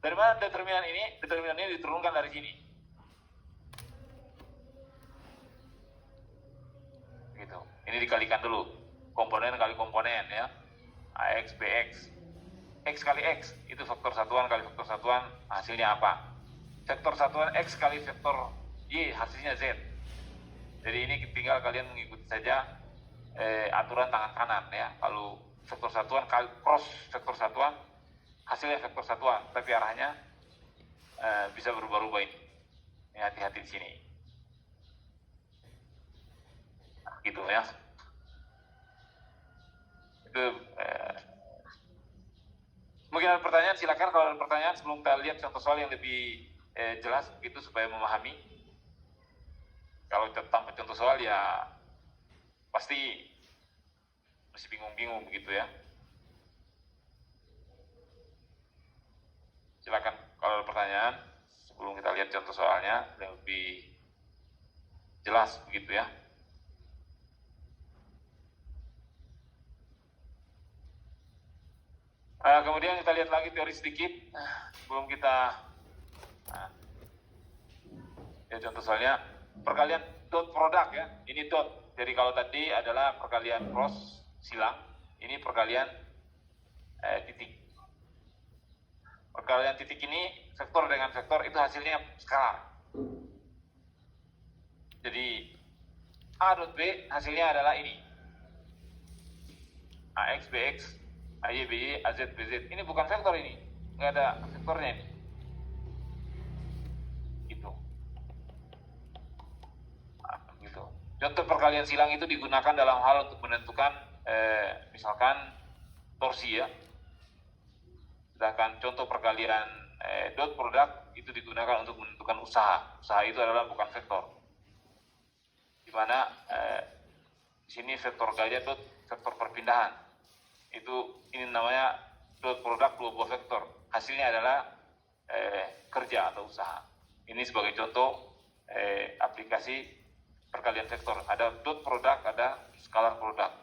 Dari mana determinan ini? Determinan ini diturunkan dari sini. Gitu. Ini dikalikan dulu. Komponen kali komponen ya. AX, BX. X kali X, itu vektor satuan kali vektor satuan, hasilnya apa? Vektor satuan X kali vektor Y, hasilnya Z. Jadi ini tinggal kalian mengikuti saja aturan tangan kanan ya. Kalau vektor satuan kali cross vektor satuan, hasilnya vektor satuan, tapi arahnya bisa berubah-ubah ini. Hati-hati di sini. Nah, gitu ya. Itu mungkin ada pertanyaan, silakan kalau ada pertanyaan sebelum kita lihat contoh soal yang lebih jelas gitu supaya memahami. Kalau tanpa contoh soal ya pasti masih bingung-bingung begitu ya. Silakan kalau ada pertanyaan sebelum kita lihat contoh soalnya lebih jelas begitu ya. Kemudian kita lihat lagi teori sedikit sebelum kita ya contoh soalnya perkalian dot produk ya. Ini dot. Jadi kalau tadi adalah perkalian cross silang, ini perkalian titik. Perkalian titik ini vektor dengan vektor itu hasilnya skalar. Jadi A dot B hasilnya adalah ini. AX, BX, AY, BY, AZ, BZ. Ini bukan vektor ini. Nggak ada vektornya ini. Gitu. Nah, gitu. Contoh perkalian silang itu digunakan dalam hal untuk menentukan misalkan torsi ya. Sedangkan contoh perkalian dot product itu digunakan untuk menentukan usaha. Usaha itu adalah bukan vektor. Di mana di sini vektor gaya dot vektor perpindahan. Itu ini namanya dot product dua buah vektor. Hasilnya adalah kerja atau usaha. Ini sebagai contoh aplikasi perkalian vektor. Ada dot product, ada scalar product.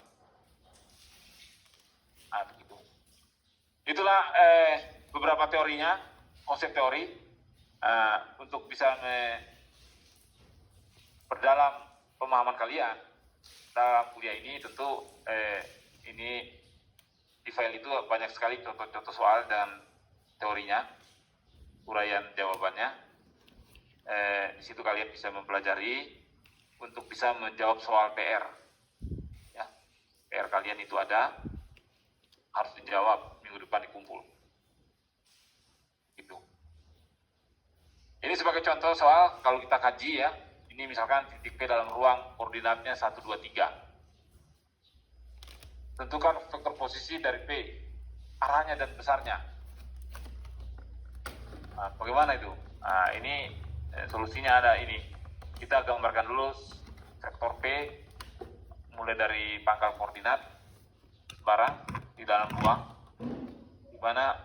Nah, begitu. Itulah beberapa teorinya, konsep teori untuk bisa perdalam pemahaman kalian dalam kuliah ini. Tentu ini di file itu banyak sekali contoh-contoh soal dan teorinya, uraian jawabannya. Di situ kalian bisa mempelajari untuk bisa menjawab soal PR. Ya, PR kalian itu ada, harus dijawab minggu depan dikumpul. Gitu. Ini sebagai contoh soal kalau kita kaji ya. Ini misalkan titik P dalam ruang koordinatnya 1, 2, 3. Tentukan vektor posisi dari P, arahnya dan besarnya. Nah, bagaimana itu? Nah, ini solusinya ada ini. Kita gambarkan dulu vektor P mulai dari pangkal koordinat barang di dalam ruang, di mana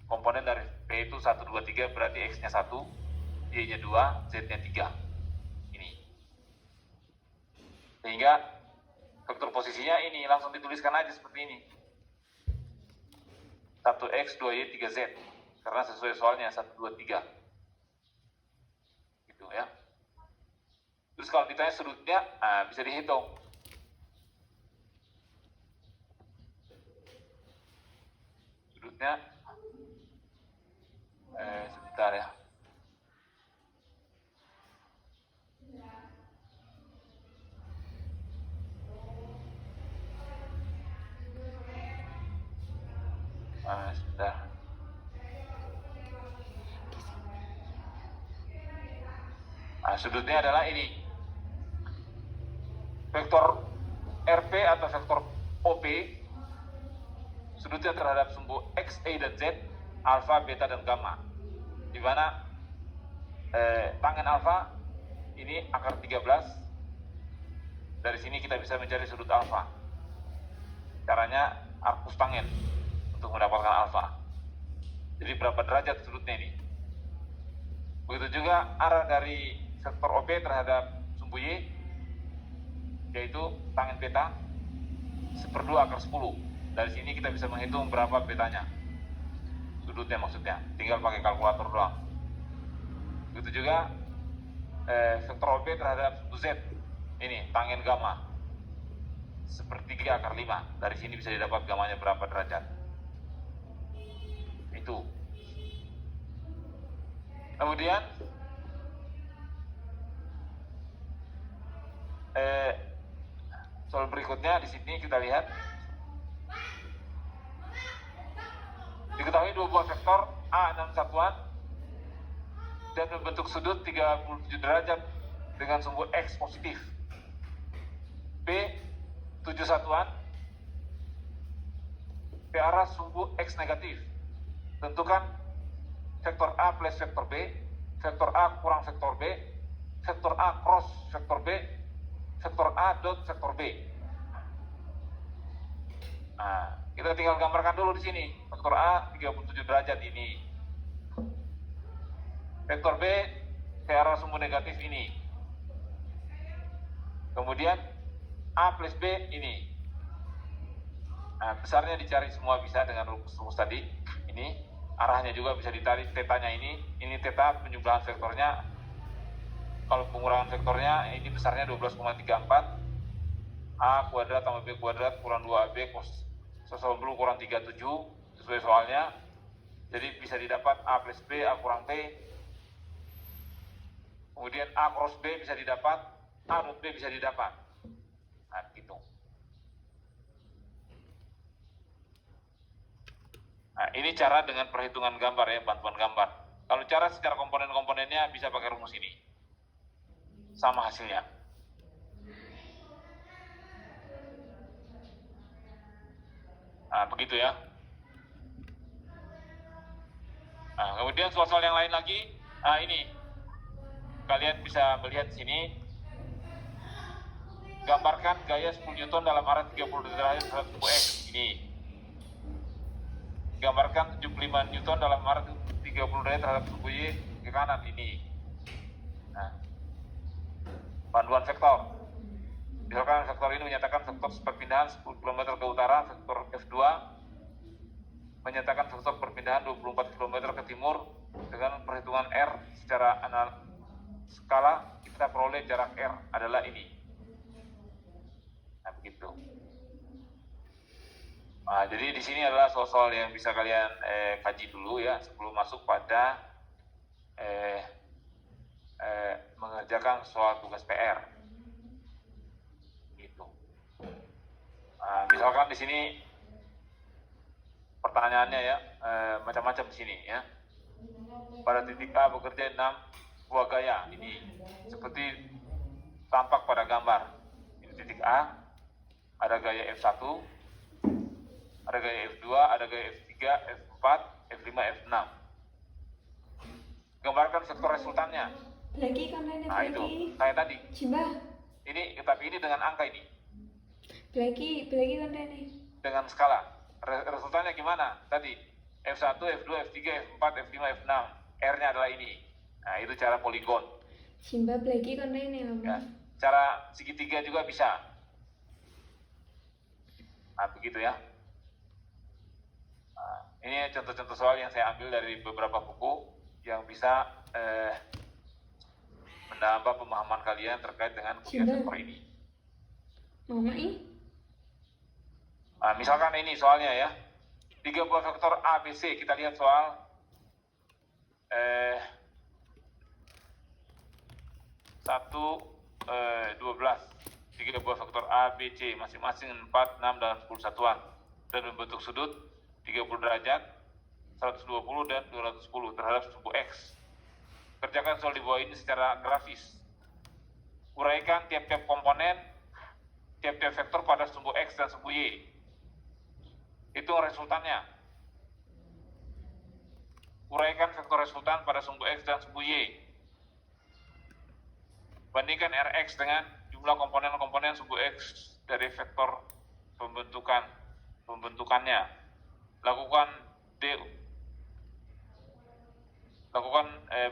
komponen dari P itu 1, 2, 3, berarti X-nya 1, Y-nya 2, Z-nya 3. Ini. Sehingga vektor posisinya ini langsung dituliskan aja seperti ini. 1X, 2Y, 3Z. Karena sesuai soalnya 1, 2, 3. Gitu ya. Terus kalau ditanya sudutnya, bisa dihitung. Sudutnya, sebentar ya. Sebentar. Sudutnya adalah ini. Vektor RP atau vektor OP sudutnya terhadap sumbu X, Y, dan Z, alfa, beta, dan gamma. Di mana tangen alfa ini akar 13. Dari sini kita bisa mencari sudut alfa. Caranya arcus tangen untuk mendapatkan alfa. Jadi berapa derajat sudutnya ini. Begitu juga arah dari vektor OP terhadap sumbu Y, yaitu tangen beta 1/2 akar 10. Dari sini kita bisa menghitung berapa betanya, sudutnya maksudnya, tinggal pakai kalkulator doang. Begitu juga vektor OP terhadap sumbu Z, ini tangen gamma 1/3 akar 5. Dari sini bisa didapat gamanya berapa derajat. Itu. Kemudian soal berikutnya di sini kita lihat, diketahui dua buah vektor A 6 satuan dan membentuk sudut 37 derajat dengan sumbu X positif, B 7 satuan, P arah sumbu X negatif. Tentukan vektor A plus vektor B, vektor A kurang vektor B, vektor A cross vektor B, vektor A dot vektor B. Kita tinggal gambarkan dulu di sini. Vektor A 37 derajat ini. Vektor B ke arah sumbu negatif ini. Kemudian A plus B ini. Besarnya dicari semua bisa dengan rumus tadi. Ini arahnya juga bisa ditarik, tetanya ini teta penjumlahan vektornya. Kalau pengurangan vektornya ini besarnya 12,34. A kuadrat tambah B kuadrat kurang 2AB cos 90 kurang 37 sesuai soalnya. Jadi bisa didapat A plus B, A kurang P. Kemudian A cross B bisa didapat, A dot B bisa didapat. Gitu. Ini cara dengan perhitungan gambar ya, bantuan gambar. Kalau cara secara komponen-komponennya bisa pakai rumus ini. Sama hasilnya. Begitu ya. Kemudian soal-soal yang lain lagi, ini kalian bisa melihat sini, gambarkan gaya 10 Newton dalam arah 30 derajat terhadap sumbu X. Ini gambarkan 75 Newton dalam arah 30 derajat terhadap sumbu Y ke kanan. Ini panduan vektor. Misalkan vektor ini menyatakan vektor perpindahan 10 km ke utara, vektor F2 menyatakan vektor perpindahan 24 km ke timur. Dengan perhitungan R secara skala, kita peroleh jarak R adalah ini. Begitu. Jadi di sini adalah soal-soal yang bisa kalian kaji dulu ya sebelum masuk pada mengerjakan soal tugas PR. Gitu. Misalkan di sini pertanyaannya ya macam-macam di sini ya. Pada titik A bekerja 6 buah gaya. Ini seperti tampak pada gambar. Ini titik A, ada gaya F1, ada gaya F2, ada gaya F3, F4, F5, F6. Gambarkan vektor resultannya. Lagi kontennya Nah itu, lagi. kayak tadi. Cimba. Tapi ini dengan angka ini. Lagi kontennya. Dengan skala. Resultannya gimana? Tadi, F1, F2, F3, F4, F5, F6. R-nya adalah ini. Nah, itu cara poligon. Cimba lagi kontennya, Mama. Ya. Cara segitiga juga bisa. Nah, begitu ya. Nah, ini contoh-contoh soal yang saya ambil dari beberapa buku yang bisa menambah pemahaman kalian terkait dengan kuliah vektor ini. Mama ini? Nah, misalkan ini soalnya ya. 3 buah vektor A, B, C. Kita lihat soal 12. 3 buah vektor A, B, C masing-masing 4, 6, dan 10 satuan dan membentuk sudut 30 derajat, 120 dan 210 terhadap sumbu X. Kerjakan soal di bawah ini secara grafis. Uraikan tiap-tiap komponen, tiap-tiap vektor pada sumbu X dan sumbu Y. Itu resultannya. Uraikan vektor resultan pada sumbu X dan sumbu Y. Bandingkan Rx dengan jumlah komponen-komponen sumbu X dari vektor pembentukannya. Lakukan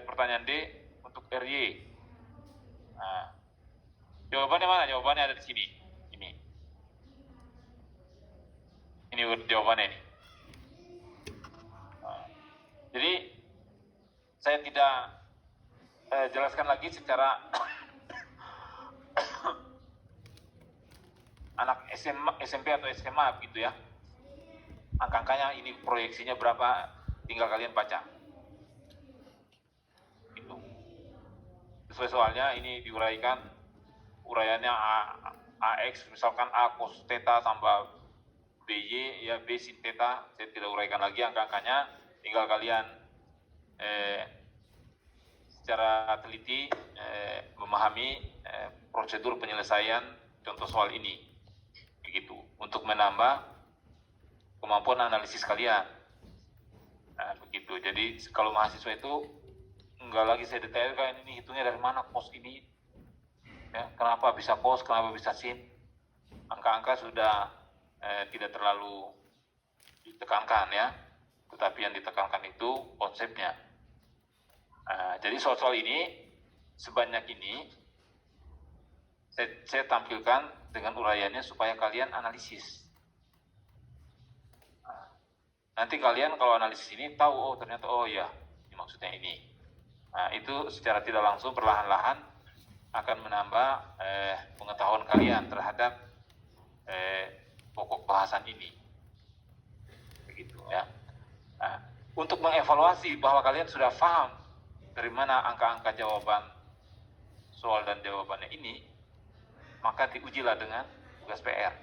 pertanyaan D untuk RY. Nah, jawabannya mana? Jawabannya ada di sini. Ini jawabannya ini. Nah, jadi saya tidak jelaskan lagi secara anak SMP atau SMA gitu ya. Angka-angkanya ini proyeksinya berapa, tinggal kalian baca. Itu. Sesuai soalnya ini diuraikan, uraiannya AX misalkan A cos theta tambah BY ya B sin theta. Saya tidak uraikan lagi angka-angkanya, tinggal kalian secara teliti memahami prosedur penyelesaian contoh soal ini, begitu, untuk menambah kemampuan analisis kalian. Nah, begitu. Jadi kalau mahasiswa itu enggak lagi saya detailkan ini hitungnya dari mana cos ini, ya, kenapa bisa cos, kenapa bisa sin. Angka-angka sudah tidak terlalu ditekankan ya, tetapi yang ditekankan itu konsepnya. Nah, jadi soal-soal ini sebanyak ini saya tampilkan dengan uraiannya supaya kalian analisis. Nah, nanti kalian kalau analisis ini tahu, oh ternyata oh ya ini maksudnya ini. Nah, itu secara tidak langsung perlahan-lahan akan menambah pengetahuan kalian terhadap pokok bahasan ini, begitu ya. Nah, untuk mengevaluasi bahwa kalian sudah paham dari mana angka-angka jawaban soal dan jawabannya ini, maka diujilah dengan tugas PR.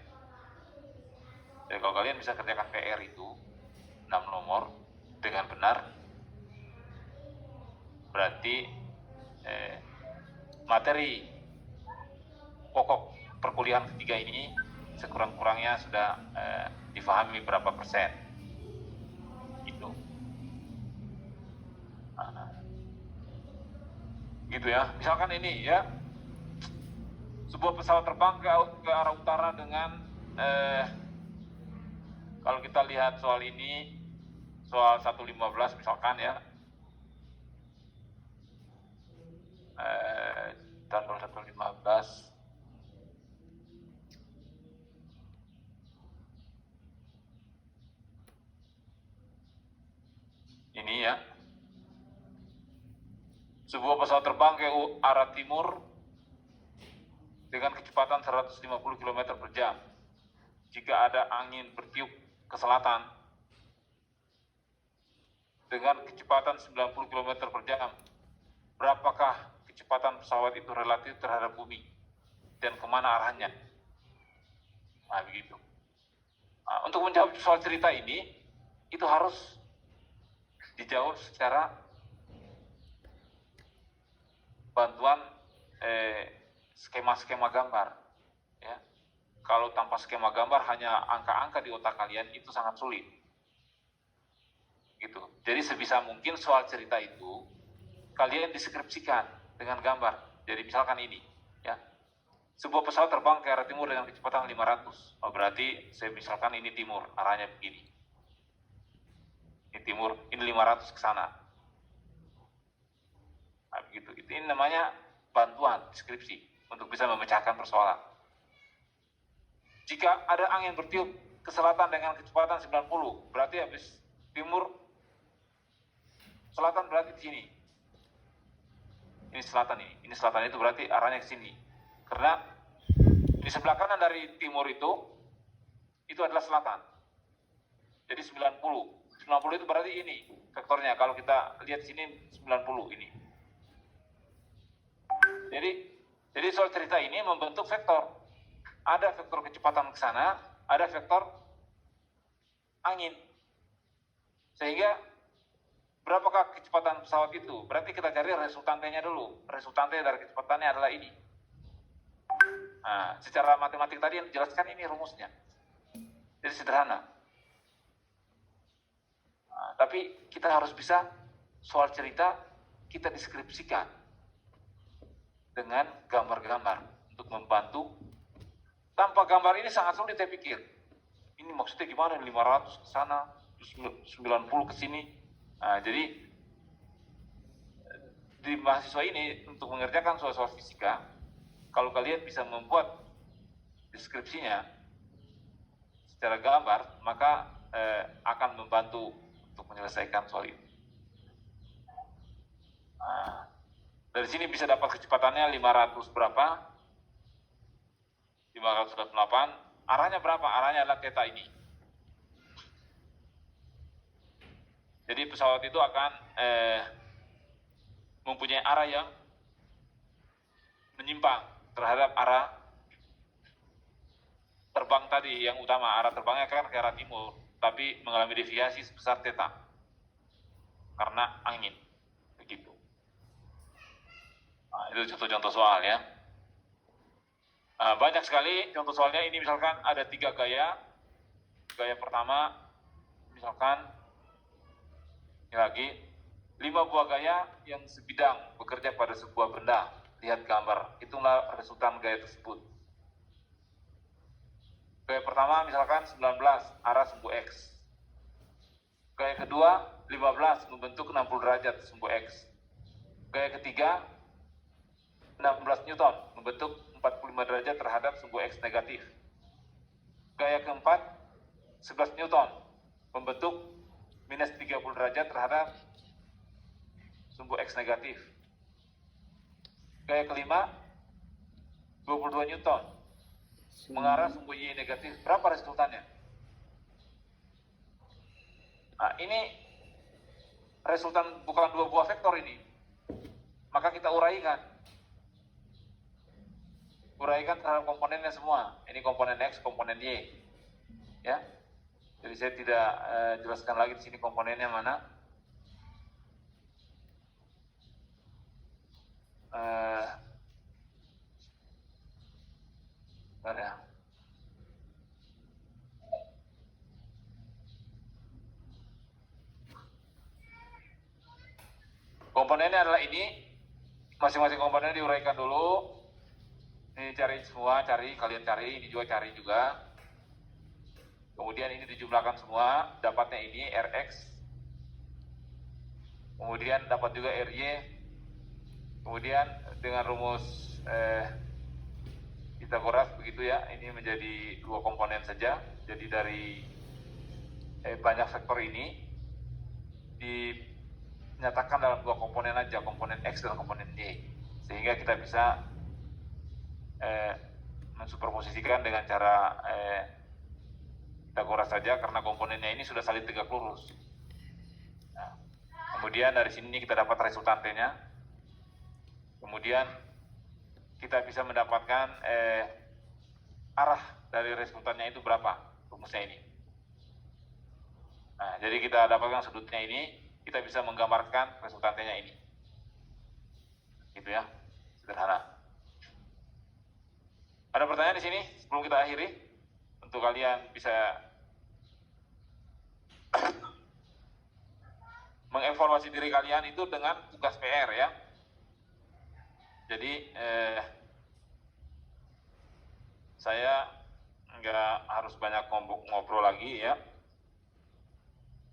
Jadi kalau kalian bisa kerjakan PR itu 6 nomor dengan benar, berarti materi pokok perkuliahan ketiga ini sekurang-kurangnya sudah difahami berapa persen. Gitu. Gitu ya. Misalkan ini ya, sebuah pesawat terbang ke arah utara dengan kalau kita lihat soal ini, soal 115 misalkan ya, tahun 115 ini ya, sebuah pesawat terbang ke arah timur dengan kecepatan 150 km per jam. Jika ada angin bertiup ke selatan dengan kecepatan 90 km per jam, berapakah kecepatan pesawat itu relatif terhadap bumi dan kemana arahnya? Nah, begitu. Nah, untuk menjawab soal cerita ini, itu harus dijawab secara bantuan skema-skema gambar. Ya. Kalau tanpa skema gambar hanya angka-angka di otak kalian itu sangat sulit. Gitu. Jadi sebisa mungkin soal cerita itu kalian deskripsikan dengan gambar. Jadi misalkan ini, ya. Sebuah pesawat terbang ke arah timur dengan kecepatan 500. Oh, berarti saya misalkan ini timur, arahnya begini. Ini timur, ini 500 ke sana. Nah, begitu. Ini namanya bantuan deskripsi untuk bisa memecahkan persoalan. Jika ada angin bertiup ke selatan dengan kecepatan 90, berarti habis timur selatan berarti di sini. Ini selatan ini. Ini selatan itu berarti arahnya ke sini. Karena di sebelah kanan dari timur itu adalah selatan. Jadi 90. 90 itu berarti ini vektornya. Kalau kita lihat sini 90 ini. Jadi soal cerita ini membentuk vektor. Ada vektor kecepatan ke sana, ada vektor angin. Sehingga berapakah kecepatan pesawat itu? Berarti kita cari resultantenya dulu. Resultante dari kecepatannya adalah ini. Nah, secara matematik tadi yang dijelaskan ini rumusnya. Jadi sederhana. Nah, tapi kita harus bisa soal cerita kita deskripsikan dengan gambar-gambar untuk membantu. Tanpa gambar ini sangat sulit saya pikir. Ini maksudnya gimana? 500 ke sana, 90 ke sini. Nah, jadi di mahasiswa ini untuk mengerjakan soal-soal fisika, kalau kalian bisa membuat deskripsinya secara gambar, maka akan membantu untuk menyelesaikan soal ini. Nah, dari sini bisa dapat kecepatannya 500 berapa? 508. Arahnya berapa? Arahnya adalah theta ini. Jadi pesawat itu akan mempunyai arah yang menyimpang terhadap arah terbang tadi yang utama. Arah terbangnya kan ke arah timur, tapi mengalami deviasi sebesar theta karena angin. Begitu. Nah, itu contoh-contoh soal ya. Banyak sekali contoh soalnya. Ini misalkan ada 3 gaya. Gaya pertama misalkan ini lagi 5 buah gaya yang sebidang bekerja pada sebuah benda. Lihat gambar, itulah resultan gaya tersebut. Gaya pertama misalkan 19 arah sumbu X. Gaya kedua 15 membentuk 60 derajat sumbu X. Gaya ketiga 16 Newton membentuk 45 derajat terhadap sumbu X negatif. Gaya keempat 11 Newton membentuk minus 30 derajat terhadap sumbu X negatif. Gaya kelima 22 Newton mengarah sumbu Y negatif. Berapa resultannya? Nah, ini resultan bukan 2 buah vektor ini. Maka kita uraikan terhadap komponennya semua. Ini komponen X, komponen Y. Ya. Jadi saya tidak jelaskan lagi di sini komponennya mana. Ya. Komponennya adalah ini. Masing-masing komponennya diuraikan dulu. Ini cari semua, kalian cari, ini juga cari juga. Kemudian ini dijumlahkan semua, dapatnya ini Rx. Kemudian dapat juga Ry. Kemudian dengan rumus Pitagoras begitu ya, ini menjadi 2 komponen saja. Jadi dari banyak vektor ini dinyatakan dalam 2 komponen aja, komponen X dan komponen Y. Sehingga kita bisa mensuperposisikan dengan cara Pitagoras saja karena komponennya ini sudah saling tegak lurus. Nah, kemudian dari sini kita dapat resultantenya. Kemudian kita bisa mendapatkan arah dari resultannya itu berapa rumusnya ini. Nah, jadi kita dapatkan sudutnya ini, kita bisa menggambarkan resultantenya ini. Gitu ya, sederhana. Ada pertanyaan di sini sebelum kita akhiri? Untuk kalian bisa mengevaluasi diri kalian itu dengan tugas PR ya. Jadi saya nggak harus banyak ngobrol lagi ya,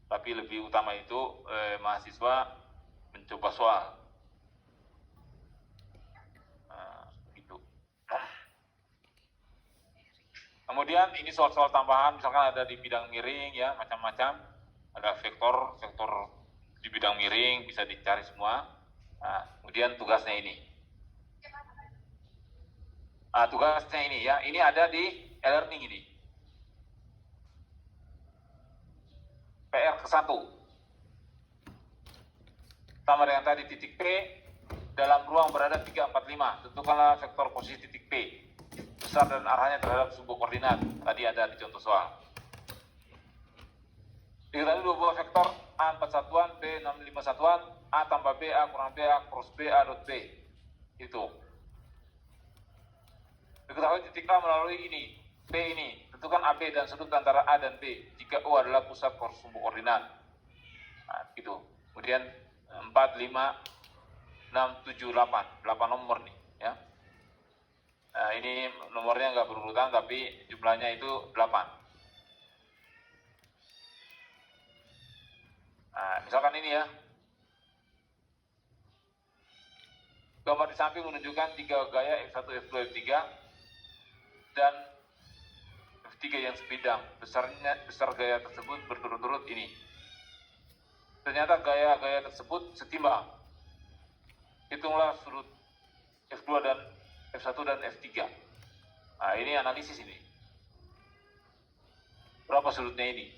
tapi lebih utama itu mahasiswa mencoba soal. Gitu. Kemudian ini soal-soal tambahan, misalkan ada di bidang miring ya, macam-macam. Ada vektor di bidang miring, bisa dicari semua. Nah, kemudian tugasnya ini. Tugasnya ini ya, ini ada di e-learning ini. PR ke-1. Sama dengan tadi titik P, dalam ruang berada 3, 4, 5. Tentukanlah vektor posisi titik P. Besar dan arahnya terhadap sumbu koordinat. Tadi ada di contoh soal. Diketahui dua buah vektor A4 satuan, B65 satuan, A tambah B, A kurang B, A cross B, A dot B. Itu. Diketahui titik A melalui ini, B ini. Tentukan AB dan sudut antara A dan B jika O adalah pusat sumbu koordinat. Nah, gitu. Kemudian 4, 5, 6, 7, 8. 8 nomor nih, ya. Nah, ini nomornya nggak berurutan, tapi jumlahnya itu 8. Nah, misalkan ini ya. Gambar di samping menunjukkan 3 gaya F1, F2, F3 dan F3 yang sebidang. Besar gaya tersebut berturut-turut ini. Ternyata gaya-gaya tersebut setimbang. Hitunglah sudut F2 dan F1 dan F3. Nah, ini analisis ini. Berapa sudutnya ini?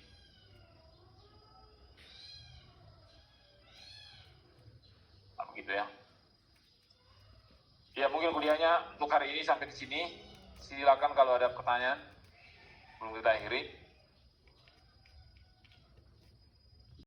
Nah, begitu ya. Ya, mungkin kuliahnya untuk hari ini sampai di sini. Silakan kalau ada pertanyaan. Belum kita akhiri.